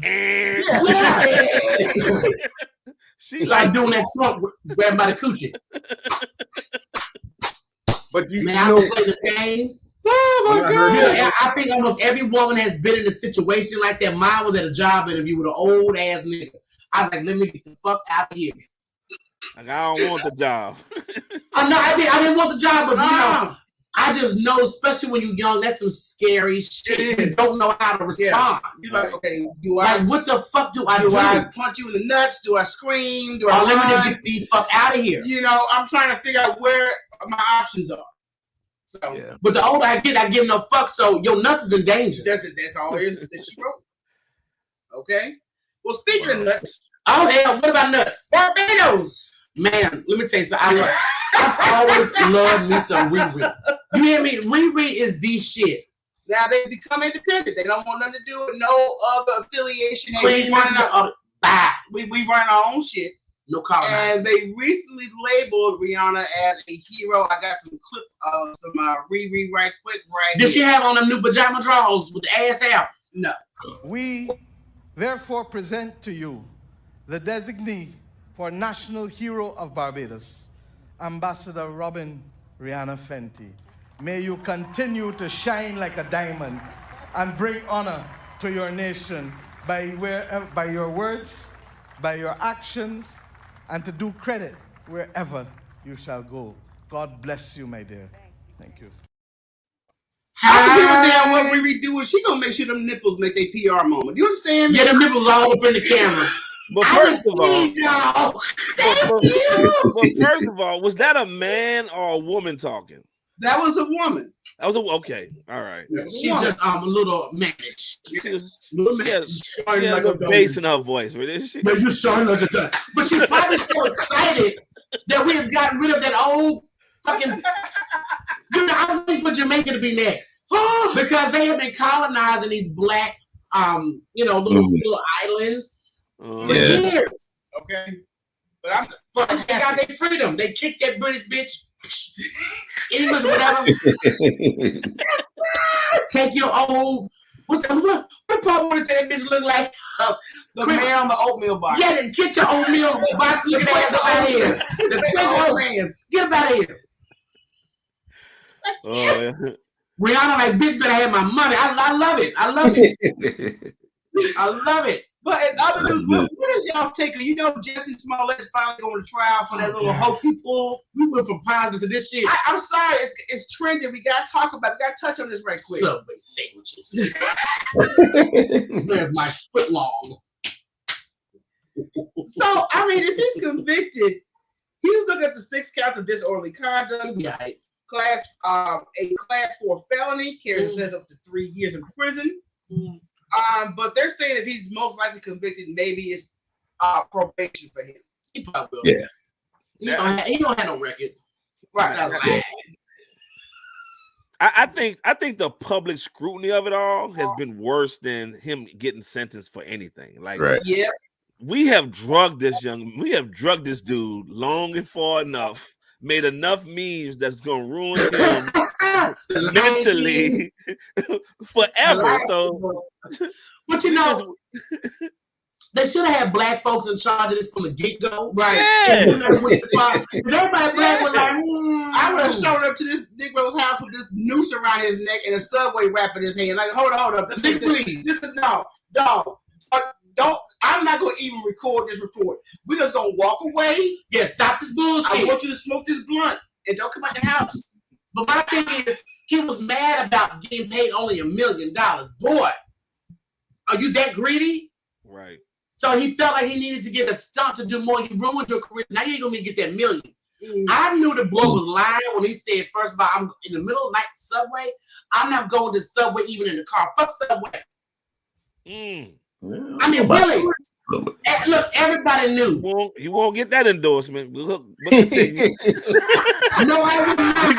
She's like doing that Trump grabbing by the coochie.
But you
Man,
know,
I can play the games.
Oh my God.
Yeah, I think almost every woman has been in a situation like that. Mine was at a job interview with an old ass nigga. I was like, let me get the fuck out of here.
Like, I don't want the job.
No, I didn't want the job, but you know, I just know, especially when you're young, that's some scary shit. You don't know how to respond.
Yeah. You're like, okay, do I
what the fuck do I do?
I punch you in the nuts? Do I scream? Do I
let me
run?
just get the fuck out of here.
You know, I'm trying to figure out where my options are. So,
But the older I get, I give no fuck. So your nuts is in danger.
That's all it is that she wrote. Okay. Well, speaking of nuts,
Oh hell, what about nuts?
Barbados.
Man, let me tell you something. I always love me some Riri. You hear me? Riri is the shit.
Now they become independent. They don't want nothing to do with no other affiliation. Hey,
We
run our own shit.
No collar.
And they recently labeled Rihanna as a hero. I got some clips of some Riri right quick right
Did she have on them new pajama drawers with the ass out?
No.
We therefore present to you the designee for National Hero of Barbados, Ambassador Robin Rihanna Fenty. May you continue to shine like a diamond and bring honor to your nation by your words, by your actions, and to do credit wherever you shall go. God bless you, my dear. Thank you.
I don't give a damn what Riri do. She gonna make sure them nipples make their PR moment. You understand me?
Yeah, them nipples all up in the camera.
But first of all, was that a man or a woman talking?
That was a woman.
That was okay. All right.
Yeah,
She's just a little mannish.
She has a bass in her voice, right? Isn't she?
But you starting like a duck. But she's probably so excited that we have gotten rid of that old fucking. You know, I'm waiting for Jamaica to be next because they have been colonizing these black, little islands for years.
Okay, but
they got their freedom. They kicked that British bitch. English, whatever. Take your old. What part would say that bitch look like?
The man on the oatmeal box.
Yeah, get your oatmeal box looking ass up out of here. The old man. Get up out of here.
Oh, yeah.
Rihanna, like, bitch, better have my money. I love it. I love it. I love it.
But in other news, what is y'all taking? You know, Jesse Smollett's finally going to trial for that little hoax he pulled.
We went from positive to this shit.
I'm sorry, it's trending. We got to talk about it. We got to touch on this right quick.
Subway sandwiches. There's my foot long.
So, I mean, if he's convicted, he's looking at the 6 counts of disorderly conduct.
Yeah.
A class 4 felony carries a sentence up to 3 years in prison. But they're saying if he's most likely convicted, maybe it's probation for him.
He probably will.
Yeah.
He don't have no record.
Right.
I think the public scrutiny of it all has been worse than him getting sentenced for anything. Like,
yeah,
we have drugged this dude long and far enough, made enough memes that's gonna ruin him mentally forever. So,
but you know, they should have had black folks in charge of this from the get-go.
Right.
Yeah.
Everybody black was like,
I would have shown up to this Negro's house with this noose around his neck and a Subway wrap in his hand. Like, hold up. Please. This is no. Don't. I'm not going to even record this report. We're just going to walk away.
Yeah, stop this bullshit.
I want you to smoke this blunt and don't come out the house.
But my thing is, he was mad about getting paid only $1 million. Boy, are you that greedy?
Right.
So he felt like he needed to get a stunt to do more. You ruined your career. Now you ain't going to get that $1 million. I knew the boy was lying when he said, first of all, I'm in the middle of the night Subway. I'm not going to Subway even in the car. Fuck Subway. I mean, really. Look, everybody knew.
You won't get that endorsement. But continue.
No, I would not.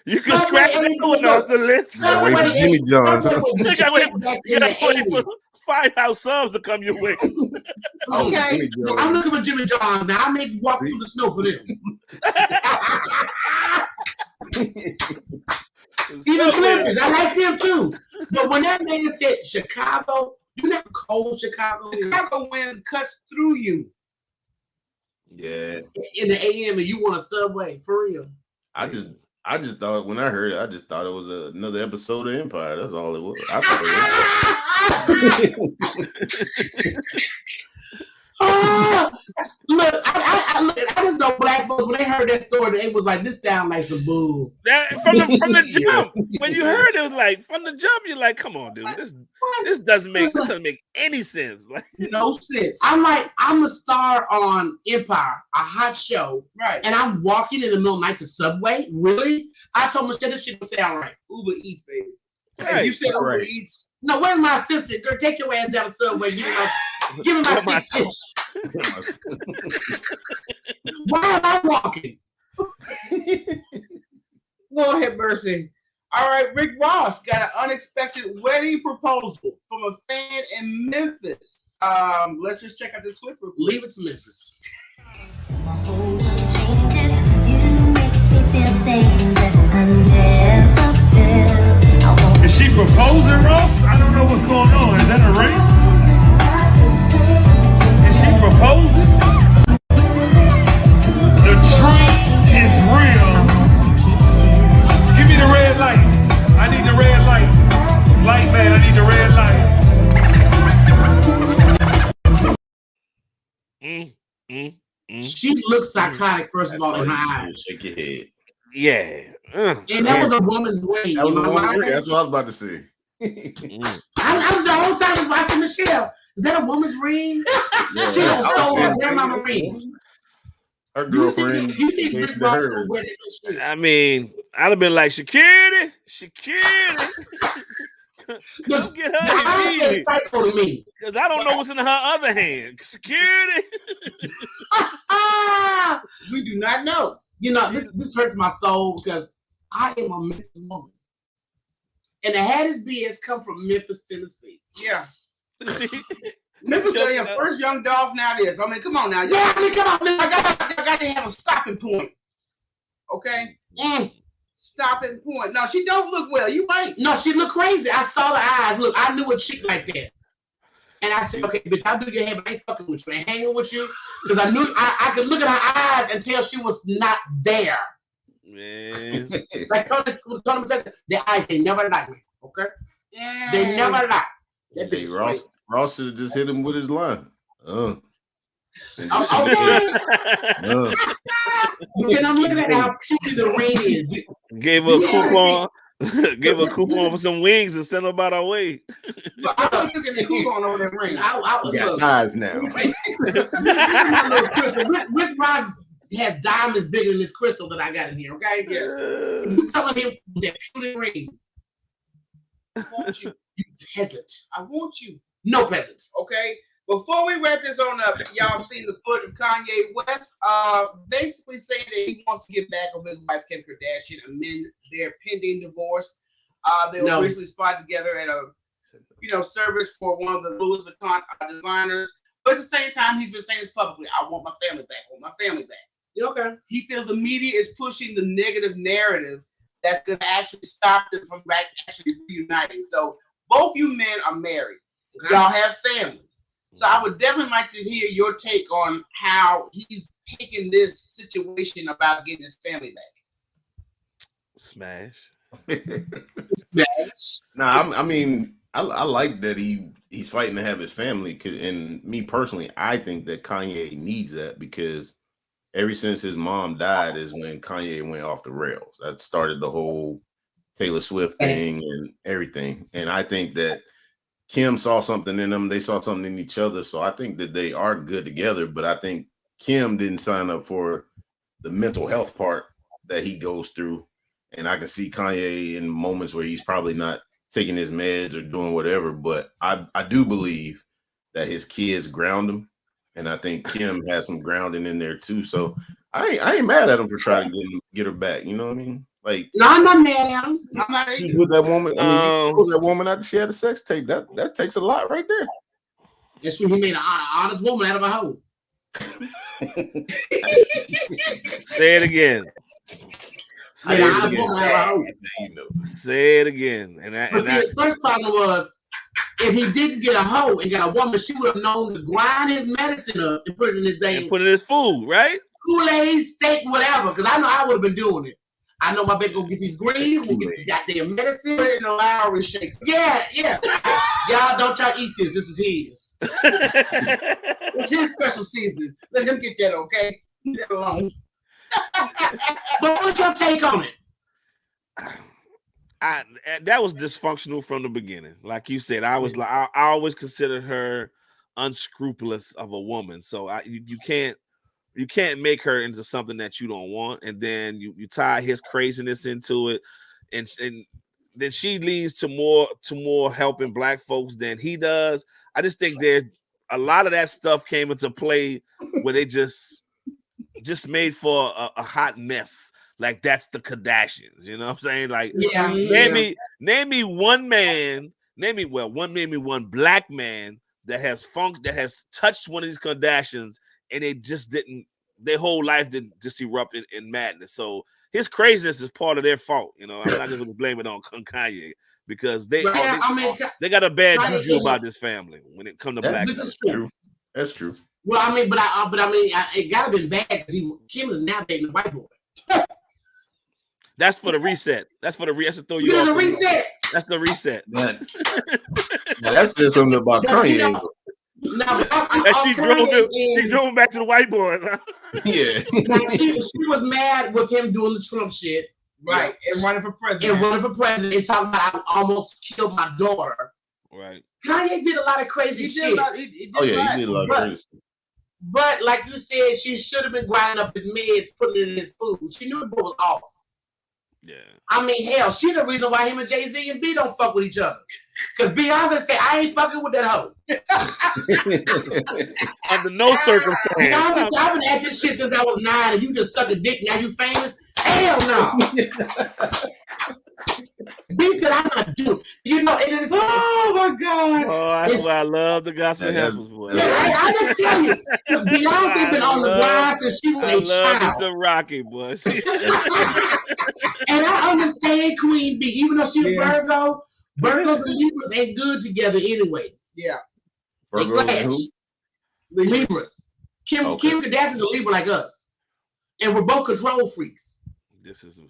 You can scratch that one off the list.
Wait for Jimmy John's.
You got to wait for Firehouse Subs to come your way.
Okay, I'm looking for Jimmy John's now. I may walk through the snow for them. Even Clippers, I like them too. But when that man said Chicago, you know how cold Chicago is?
Chicago wind cuts through you.
Yeah.
In the AM, and you want a Subway for real?
I just thought when I heard it, I just thought it was another episode of Empire. That's all it was. I
Look, I just know black folks when they heard that story, they was like, "This sound like some bull."
From the jump, when you heard it, was like from the jump, you're like, "Come on, dude, this doesn't make any sense." Like,
no sense. I'm a star on Empire, a hot show,
right?
And I'm walking in the middle of the night to Subway. Really? I told Michelle this shit would sound right.
Uber Eats, baby.
Right.
If you said Uber Eats,
no. Where's my assistant? Girl, take your ass down to Subway. Give me my 6 stitch. Why am I walking?
Lord have mercy. All right, Rick Ross got an unexpected wedding proposal from a fan in Memphis. Let's just check out this clip.
Leave it to Memphis.
Is she proposing, Ross? I don't know what's going on. Is that a ring? Is she proposing? The dream is real. Give me the red light. I need the red light. Light man, I need the red light.
She looks psychotic, first of all, in her eyes.
Shake your head.
Yeah.
And that was a woman's way.
That was a woman's way. That's what I was about to say.
I the whole time I was watching Michelle. Is that a woman's ring?
Yeah,
She don't stole her grandmama's ring.
Her girlfriend.
You think Rick Ross will wear that shit?
I mean, I'd have been like, security. Don't get her
I psycho to me.
because I don't know what's in her other hand. Security.
We do not know.
You know, this hurts my soul because I am a Memphis woman. And the Hattie's BS come from Memphis, Tennessee.
Yeah. Memphis got your first young Dolph now this. I mean, come on now.
Yeah, I mean, come on,
I got to have a stopping point. Okay? Stopping point. No, she don't look well. You right.
No, she look crazy. I saw the eyes. Look, I knew a chick like that. And I said, okay, bitch, I'll do your hair, but I ain't fucking with you. I ain't hanging with you. Because I knew I could look at her eyes and tell she was not there.
Man.
Like Tony said, their eyes, they never like me. Okay?
Yeah.
They never like. That bitch
Hey,
is
Ross. Ross should have just hit him with his line.
Okay.
And
I'm looking at how cute the ring is.
Gave her a coupon. Gave her a coupon for some wings and sent her about our way.
I was looking at the coupon over that ring. I was
got eyes now.
Rick Ross has diamonds bigger than this crystal that I got in here. Okay, yes. You telling him that pewter ring? I want you, you peasant. I want you. No peasant.
Okay. Before we wrap this on up, y'all seen the foot of Kanye West, basically saying that he wants to get back with his wife Kim Kardashian, amend their pending divorce. They were recently spotted together at a, service for one of the Louis Vuitton designers. But at the same time, he's been saying this publicly: "I want my family back. I want my family back."
Okay.
He feels the media is pushing the negative narrative that's going to actually stop them from actually reuniting. So both you men are married. Okay. Y'all have families. So I would definitely like to hear your take on how he's taking this situation about getting his family back.
Smash.
Smash.
I mean, I like that he's fighting to have his family. And me personally, I think that Kanye needs that because ever since his mom died is when Kanye went off the rails. That started the whole Taylor Swift thing and everything. And I think that Kim saw something in them. They saw something in each other. So I think that they are good together. But I think Kim didn't sign up for the mental health part that he goes through. And I can see Kanye in moments where he's probably not taking his meds or doing whatever. But I do believe that his kids ground him. And I think Kim has some grounding in there too. So I ain't mad at him for trying to get her back. You know what I mean? Like,
no, I'm not mad at him. I'm not
with that woman. I mean, that woman after she had a sex tape. That takes a lot right there.
That's true. He made an honest woman out of a hoe.
Say it again. Say it again.
His first problem was if he didn't get a hoe and got a woman, she would have known to grind his medicine up and put it in his day.
And put it in his food, right?
Kool-Aid, steak, whatever. Because I know I would have been doing it. I know my baby gonna get these greens, we'll get these goddamn medicine, put it in a Lowry shaker. Yeah. Y'all don't y'all eat this. This is his. It's his special seasoning. Let him get that, okay? Leave that alone. But what's your take on it?
That was dysfunctional from the beginning. Like you said, I always considered her unscrupulous of a woman. So you can't make her into something that you don't want, and then you tie his craziness into it, and then she leads to more helping black folks than he does. I just think a lot of that stuff came into play where they just made for a hot mess. Like that's the Kardashians, you know what I'm saying? Like, name me one black man that has touched one of these Kardashians. And they just didn't, their whole life didn't just erupt in madness. So his craziness is part of their fault. I'm not going to blame it on Kanye because they got a bad juju about this family when it comes to black.
This is true. That's true.
Well, it gotta been bad because Kim is now dating a white boy.
That's for the reset. That's to throw you off.
Reset.
That's the reset.
That says something about Kanye.
She drove back to the white boys. Huh?
Yeah.
she was mad with him doing the Trump shit.
Right. And running for president.
And talking about I almost killed my daughter.
Right.
Kanye did a lot of crazy shit.
He did a lot of crazy shit.
But like you said, she should have been grinding up his meds, putting it in his food. She knew the boy was off.
Yeah.
I mean, hell, she the reason why him and Jay-Z and B don't fuck with each other. Because Beyonce said, I ain't fucking with that hoe.
Under no circumstance.
Beyonce said, I've been at this shit since I was 9 and you just suck a dick. Now you famous? Hell no. B said, I'm not doing it. Is, oh my God.
Oh, that's why I love the gospel Heifers, boy.
I just tell you, Beyonce been on the grind since she was a child.
It's a Rocky, boy.
And I understand Queen B, even though she's a Virgo, Virgos and Libras ain't good together anyway.
Yeah.
Virgos and who?
Libras. Kim Kardashian's a Libra like us. And we're both control freaks.
This is a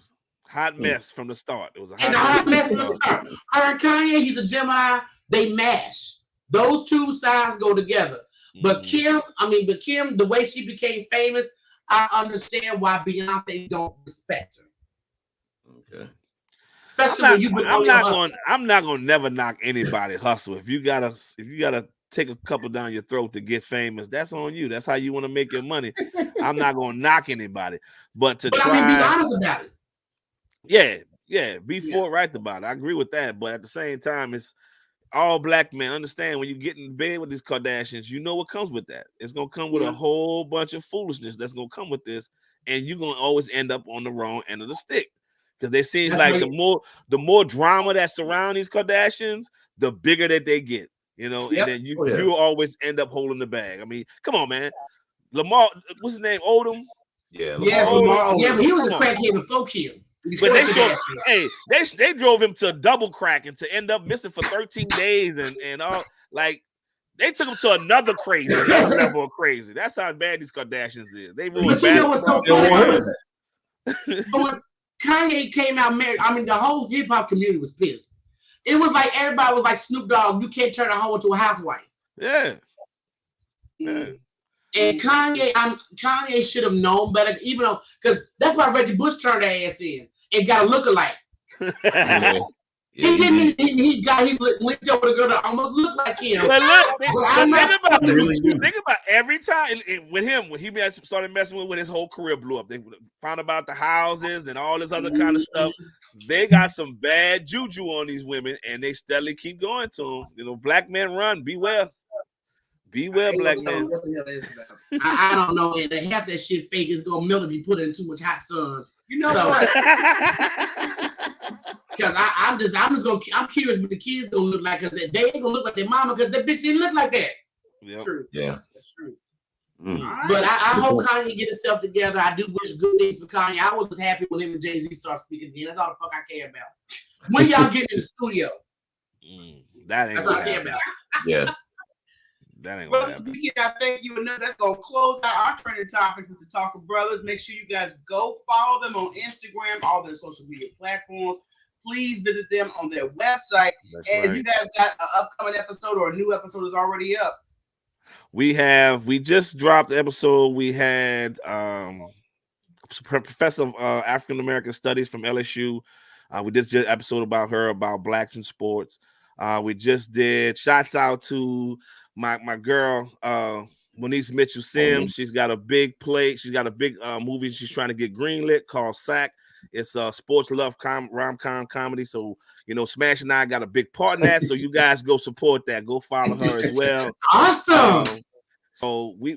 hot mess from the start. It was a
hot mess from the start. Her and Kanye, he's a Gemini. They mash. Those two sides go together. But Kim, the way she became famous, I understand why Beyonce don't respect her.
Okay.
Especially when you've been on your hustle.
I'm not gonna never knock anybody hustle. If you gotta take a couple down your throat to get famous, that's on you. That's how you want to make your money. I'm not gonna knock anybody, but be
honest about
Yeah,
it.
be forthright about it. I agree with that, but at the same time, it's all black men understand when you get in bed with these Kardashians, you know what comes with that. It's gonna come with a whole bunch of foolishness that's gonna come with this, and you're gonna always end up on the wrong end of the stick. Because they seem like the more drama that surround these Kardashians, the bigger that they get, you know, and then you always end up holding the bag. I mean, come on, man. Lamar, what's his name? Odom?
Yeah,
Lamar. Yeah, but he was a crackhead before Kim.
But they drove him to double crack and to end up missing for 13 days and all. Like, they took him to another level of crazy. That's how bad these Kardashians is. They ruined
basketball. You know what's so funny? But Kanye came out married. I mean, the whole hip hop community was pissed. It was like everybody was like, Snoop Dogg, you can't turn a hoe into a housewife.
Yeah.
And Kanye should have known better, even though, because that's why Reggie Bush turned her ass in and got a lookalike. He linked up with a girl that almost looked like him.
Think about every time with him when he started messing with his whole career blew up. They found about the houses and all this other kind of stuff. They got some bad juju on these women, and they steadily keep going to them. You know, black men run. Beware. Beware, black men.
I don't know. And half that shit fake is gonna melt if you put it in too much hot sun.
You know what?
Because I'm curious what the kids gonna look like, because they ain't gonna look like their mama, because that bitch didn't look like that.
Yep.
True.
Yeah,
that's true. But I hope Kanye get himself together. I do wish good things for Kanye. I was just happy when him and Jay-Z start speaking again. That's all the fuck I care about. When y'all get in the studio,
that's
all I care about.
Yeah.
That ain't
well, speaking, I thank you enough. That's gonna close out our trending topic with the Talka Brothers. Make sure you guys go follow them on Instagram, all their social media platforms. Please visit them on their website. If you guys got an upcoming episode or a new episode is already up.
We just dropped the episode. We had professor of African American Studies from LSU. We did an episode about her, about blacks in sports. We just did shouts out to my girl, Moniece Mitchell Sims. She's got a big play. She's got a big movie she's trying to get greenlit called Sack. It's a sports love rom-com comedy. So, you know, Smash and I got a big part in that. So you guys go support that. Go follow her as well.
Awesome.
So we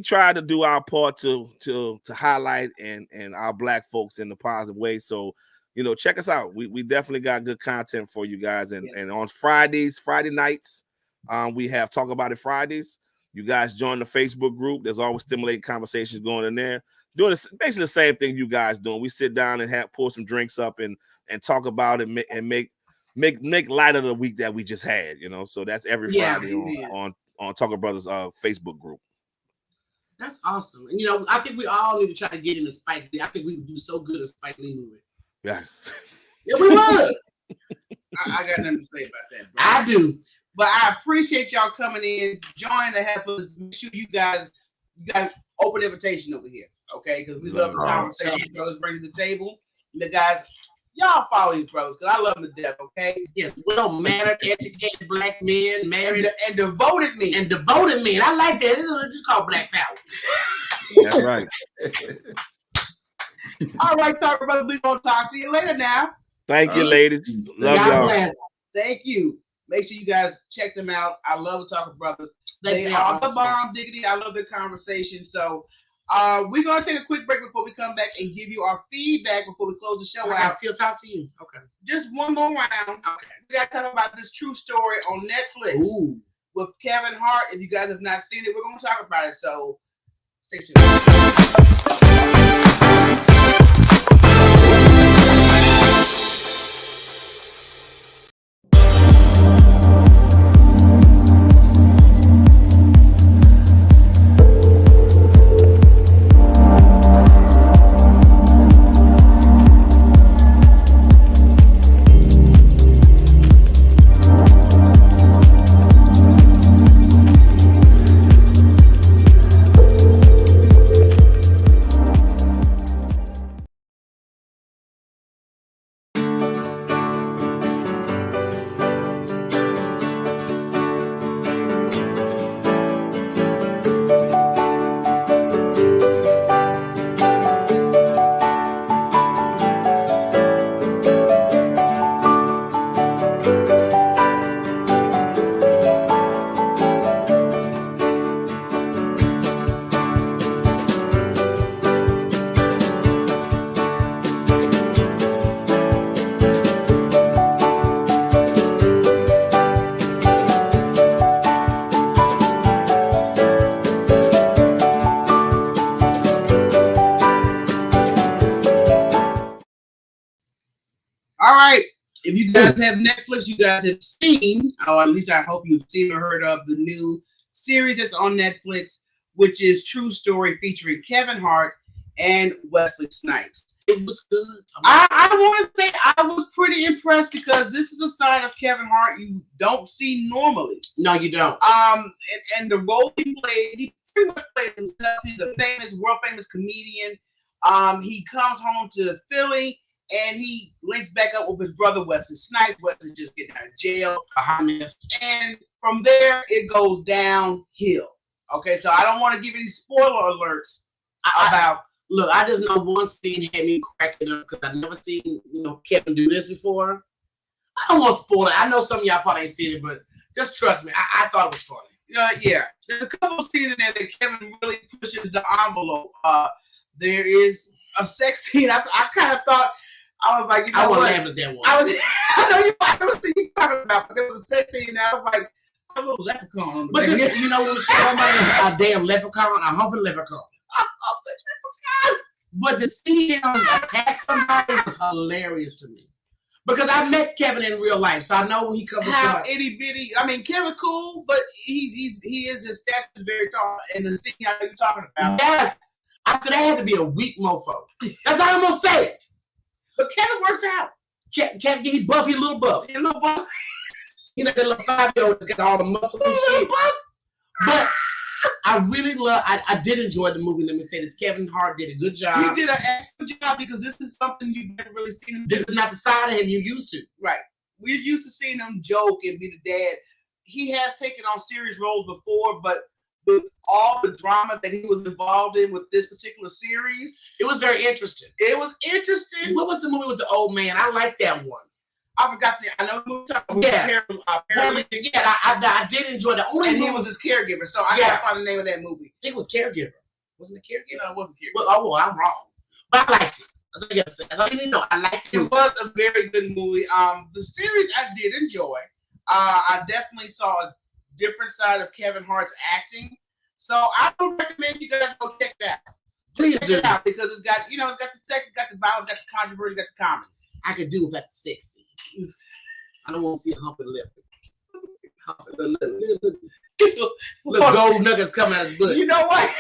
try to do our part to highlight and our black folks in the positive way. So, you know, check us out. We definitely got good content for you guys. And on Friday nights, we have Talk About It Fridays. You guys join the Facebook group. There's always stimulating conversations going in there. Doing basically the same thing you guys doing. We sit down and pour some drinks up and talk about it and make light of the week that we just had. You know, so that's every Friday on Talka Brothers Facebook group.
That's awesome. And you know, I think we all need to try to get in the Spike Lee. I think we would do so good in Spike Lee movie.
Yeah.
Yeah, we would.
I got nothing to say about that, bro.
I do.
But I appreciate y'all coming in, join the Heifers. Make sure you guys open invitation over here, okay? Because we love the conversation brothers bring to the table. And the guys, y'all follow these brothers because I love them to death, okay?
Yes, well mannered, educated black men, married
and devoted men.
And devoted men. I like that. This is what you call black power.
That's right.
All right, Talka Brothers, we're gonna talk to you later now.
Thank you, ladies. Love
God
y'all.
Bless.
Thank you. Make sure you guys check them out. I love the Talka Brothers. They are
awesome.
the bomb diggity. I love their conversation. So we're gonna take a quick break before we come back and give you our feedback before we close the show out.
I still talk to you. Okay.
Just one more round. Okay. We gotta talk about this true story on Netflix with Kevin Hart. If you guys have not seen it, we're gonna talk about it. So stay tuned. if you guys have Netflix, you guys have seen, or at least I hope you've seen or heard of the new series that's on Netflix, which is True Story featuring Kevin Hart and Wesley Snipes.
It was good.
I want to say I was pretty impressed because this is a side of Kevin Hart you don't see normally.
No, you don't.
And the role he played, he pretty much played himself. He's a world famous comedian. He comes home to Philly and he links back up with his brother Wesley Snipes. Wesley just getting out of jail. And from there, it goes downhill. Okay, so I don't want to give any spoiler alerts about.
Look, I just know one scene had me cracking up because I've never seen Kevin do this before. I don't want to spoil it. I know some of y'all probably ain't seen it, but just trust me, I thought it was funny.
Yeah, there's a couple of scenes in there that Kevin really pushes the envelope. There is a sex scene. I kind of thought. I was like,
I wasn't laughing at that one.
I know you never seen you talking about, but there was a sex scene and I was like, a little leprechaun.
But this, you know what I'm a damn leprechaun, a humping leprechaun. But to see him attack somebody was hilarious to me. Because I met Kevin in real life, so I know when he comes
how itty bitty. I mean, Kevin cool, but he is his stature is very tall. And the scene I know you're talking about.
Yes. I said that had to be a weak mofo. That's all I'm gonna say. But Kevin works out. Kevin, he buff, he a little buff. He a little buff. You know, that little 5-year-old got all the muscles and shit. But I really I did enjoy the movie. Let me say this. Kevin Hart did a good job.
He did an excellent job because this is something you've never really seen him do.
This is not the side of him you're used to.
Right. We're used to seeing him joke and be the dad. He has taken on serious roles before, but with all the drama that he was involved in with this particular series,
it was very interesting.
It was interesting.
What was the movie with the old man? I like that one.
I forgot the. I know the movie talking
about. Yeah, I did enjoy that.
And he was his caregiver, so I gotta find the name of that movie.
I think it was Caregiver. Wasn't it Caregiver?
No, it wasn't Caregiver.
Well, I'm wrong. But I liked it. That's all I gotta say. That's all you need to know. I liked it.
It was a very good movie. The series I did enjoy. I definitely saw a different side of Kevin Hart's acting. So I would recommend you guys go check that out. Just check it out because it's got it's got the sex, it's got the violence, it's got the controversy, it's got the comedy.
I could do without the sex scene. I don't want to see a humping lip. Look, gold nuggets coming out of his butt.
You know what?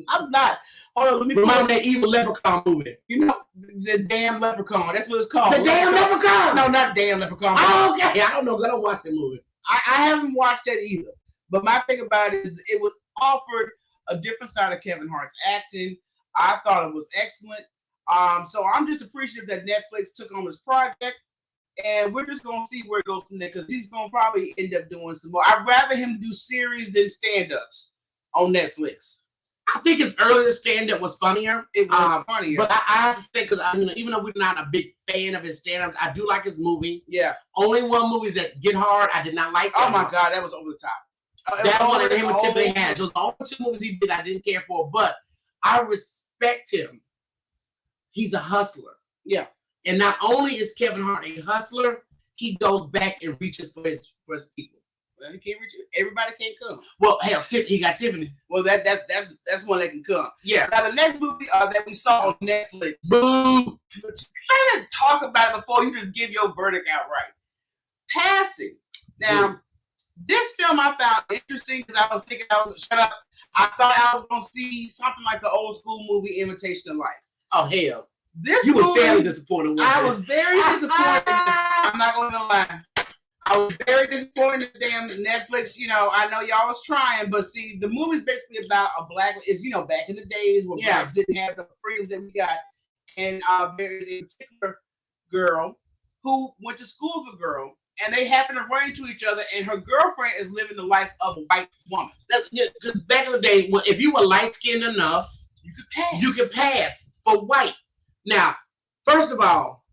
I'm not. Hold on, let me remember that evil leprechaun movie.
You know, the damn leprechaun. That's what it's called.
The damn leprechaun.
No, not damn leprechaun.
Oh, okay. I don't know because I don't watch that movie.
I haven't watched that either. But my thing about it is it was offered a different side of Kevin Hart's acting. I thought it was excellent. So I'm just appreciative that Netflix took on this project. And we're just going to see where it goes from there because he's going to probably end up doing some more. I'd rather him do series than stand-ups on Netflix.
I think his earlier stand-up was funnier.
It was funnier.
But I have to think, because even though we're not a big fan of his stand-ups, I do like his movie.
Yeah.
Only one movie that Get Hard, I did not like.
Oh, my God. That was over the top.
That one and him and Tiffany Haddish. Those are the 2 movies he did I didn't care for, but I respect him. He's a hustler.
Yeah.
And not only is Kevin Hart a hustler, he goes back and reaches for his people.
Well, he can't reach it. Everybody can't come.
Well, hell, he got Tiffany.
Well, that's one that can come.
Yeah.
Now the next movie that we saw on Netflix.
Boo.
Let's talk about it before you just give your verdict outright. Passing. Now, this film I found interesting because I was thinking shut up. I thought I was gonna see something like the old school movie Imitation of Life.
Oh hell.
You
were fairly disappointed.
I was very disappointed. I'm not going to lie. I was very disappointed in damn Netflix. I know y'all was trying, but see, the movie's basically about a black. It's back in the days when blacks didn't have the freedoms that we got, and there is a particular girl who went to school with a girl, and they happen to run into each other, and her girlfriend is living the life of a white woman.
Because back in the day, if you were light skinned enough,
you could pass.
You could pass for white. Now, first of all,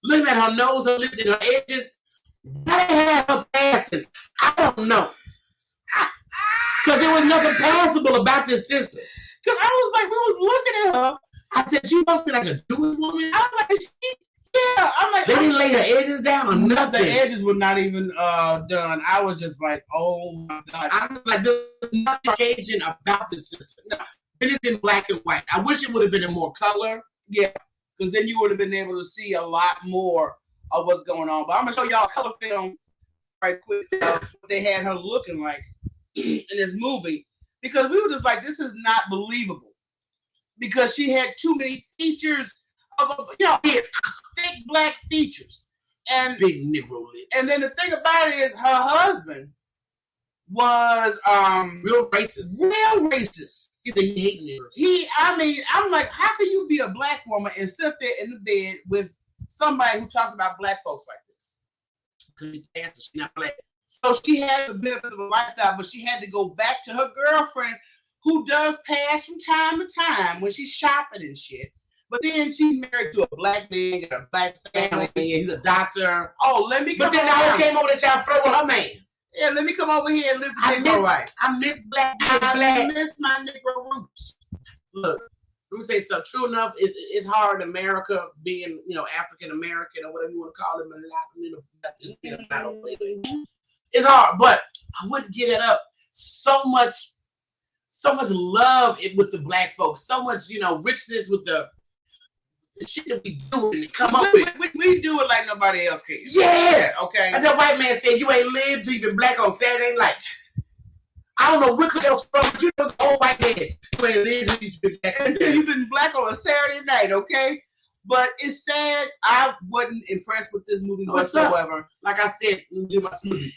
looking at her nose, her lips, and her edges, why they have her passing? I don't know. Because there was nothing passable about this sister. Because I was like, we was looking at her. I said, she must be like a Jewish woman. I was like, yeah. I'm like, they didn't lay her edges down or nothing.
The edges were not even done. I was just like, oh my God.
I was like, there's nothing Cajun about this sister. No, it is in black and white. I wish it would have been in more color.
Yeah. because then you would have been able to see a lot more of what's going on. But I'm gonna show y'all a color film right quick of what they had her looking like in this movie, because we were just like, this is not believable, because she had too many features of thick black features and
big Negro lips.
And then the thing about it is, her husband was
real racist.
Real racist.
He's a hate niggers.
I'm like, how can you be a black woman and sit there in the bed with somebody who talks about black folks like this?
Because she's not black.
So she had the benefits of a lifestyle, but she had to go back to her girlfriend, who does pass from time to time when she's shopping and shit. But then she's married to a black man, got a black family.
He's a doctor.
Oh, let me come.
But then the whole came over that y'all throw with her man.
Yeah, let me come over here and live the Negro life.
I miss black.
I miss my Negro roots.
Look, let me say something. True enough, it's hard in America, being African American or whatever you want to call them, it's hard, but I wouldn't get it up. So much love with the black folks. So much richness with the shit that we do and come up with.
We do it like nobody else can.
Yeah.
Okay.
And that white man said, you ain't lived till you been black on Saturday night. I don't know where else from, but you know the old white man. You ain't lived till you been black.
Until you've been black on a Saturday night, okay? But it's sad. I wasn't impressed with this movie whatsoever.
Like I said, do my smoothie.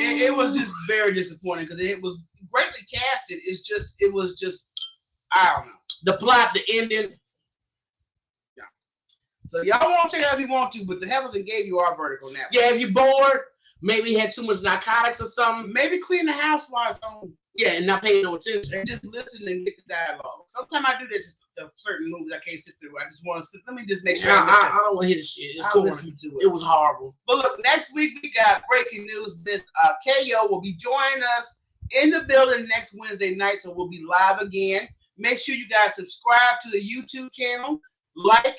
It was just very disappointing because it was greatly casted. It was just, I don't know.
The plot, the ending.
So y'all won't check it out if you want to, but the Heifers gave you our verdict on that.
Yeah, if you're bored, maybe you had too much narcotics or something.
Maybe clean the house while it's on.
Yeah, and not paying no attention.
And just listen and get the dialogue. Sometimes I do this to certain movies I can't sit through. I just want to sit. Let me just make sure
I don't want to hear the shit. It's cool.
Listen to it.
It was horrible.
But look, next week we got breaking news. Miss KO will be joining us in the building next Wednesday night, so we'll be live again. Make sure you guys subscribe to the YouTube channel, like,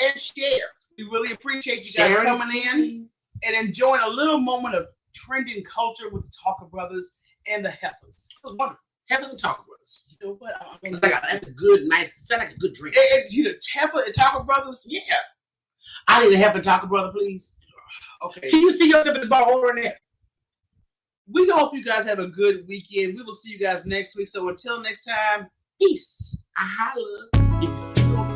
and share. We really appreciate you guys coming in and enjoying a little moment of trending culture with the Talka brothers and the Heifers. It was wonderful.
Heifers and Talka brothers. You know what? That's a good, nice, sound like a good drink.
Heifer and Talka brothers?
Yeah. I need a Heifer and Talka brother, please.
Okay.
Can you see yourself in the bar ordering that?
We hope you guys have a good weekend. We will see you guys next week. So until next time, peace.
I holla. Peace.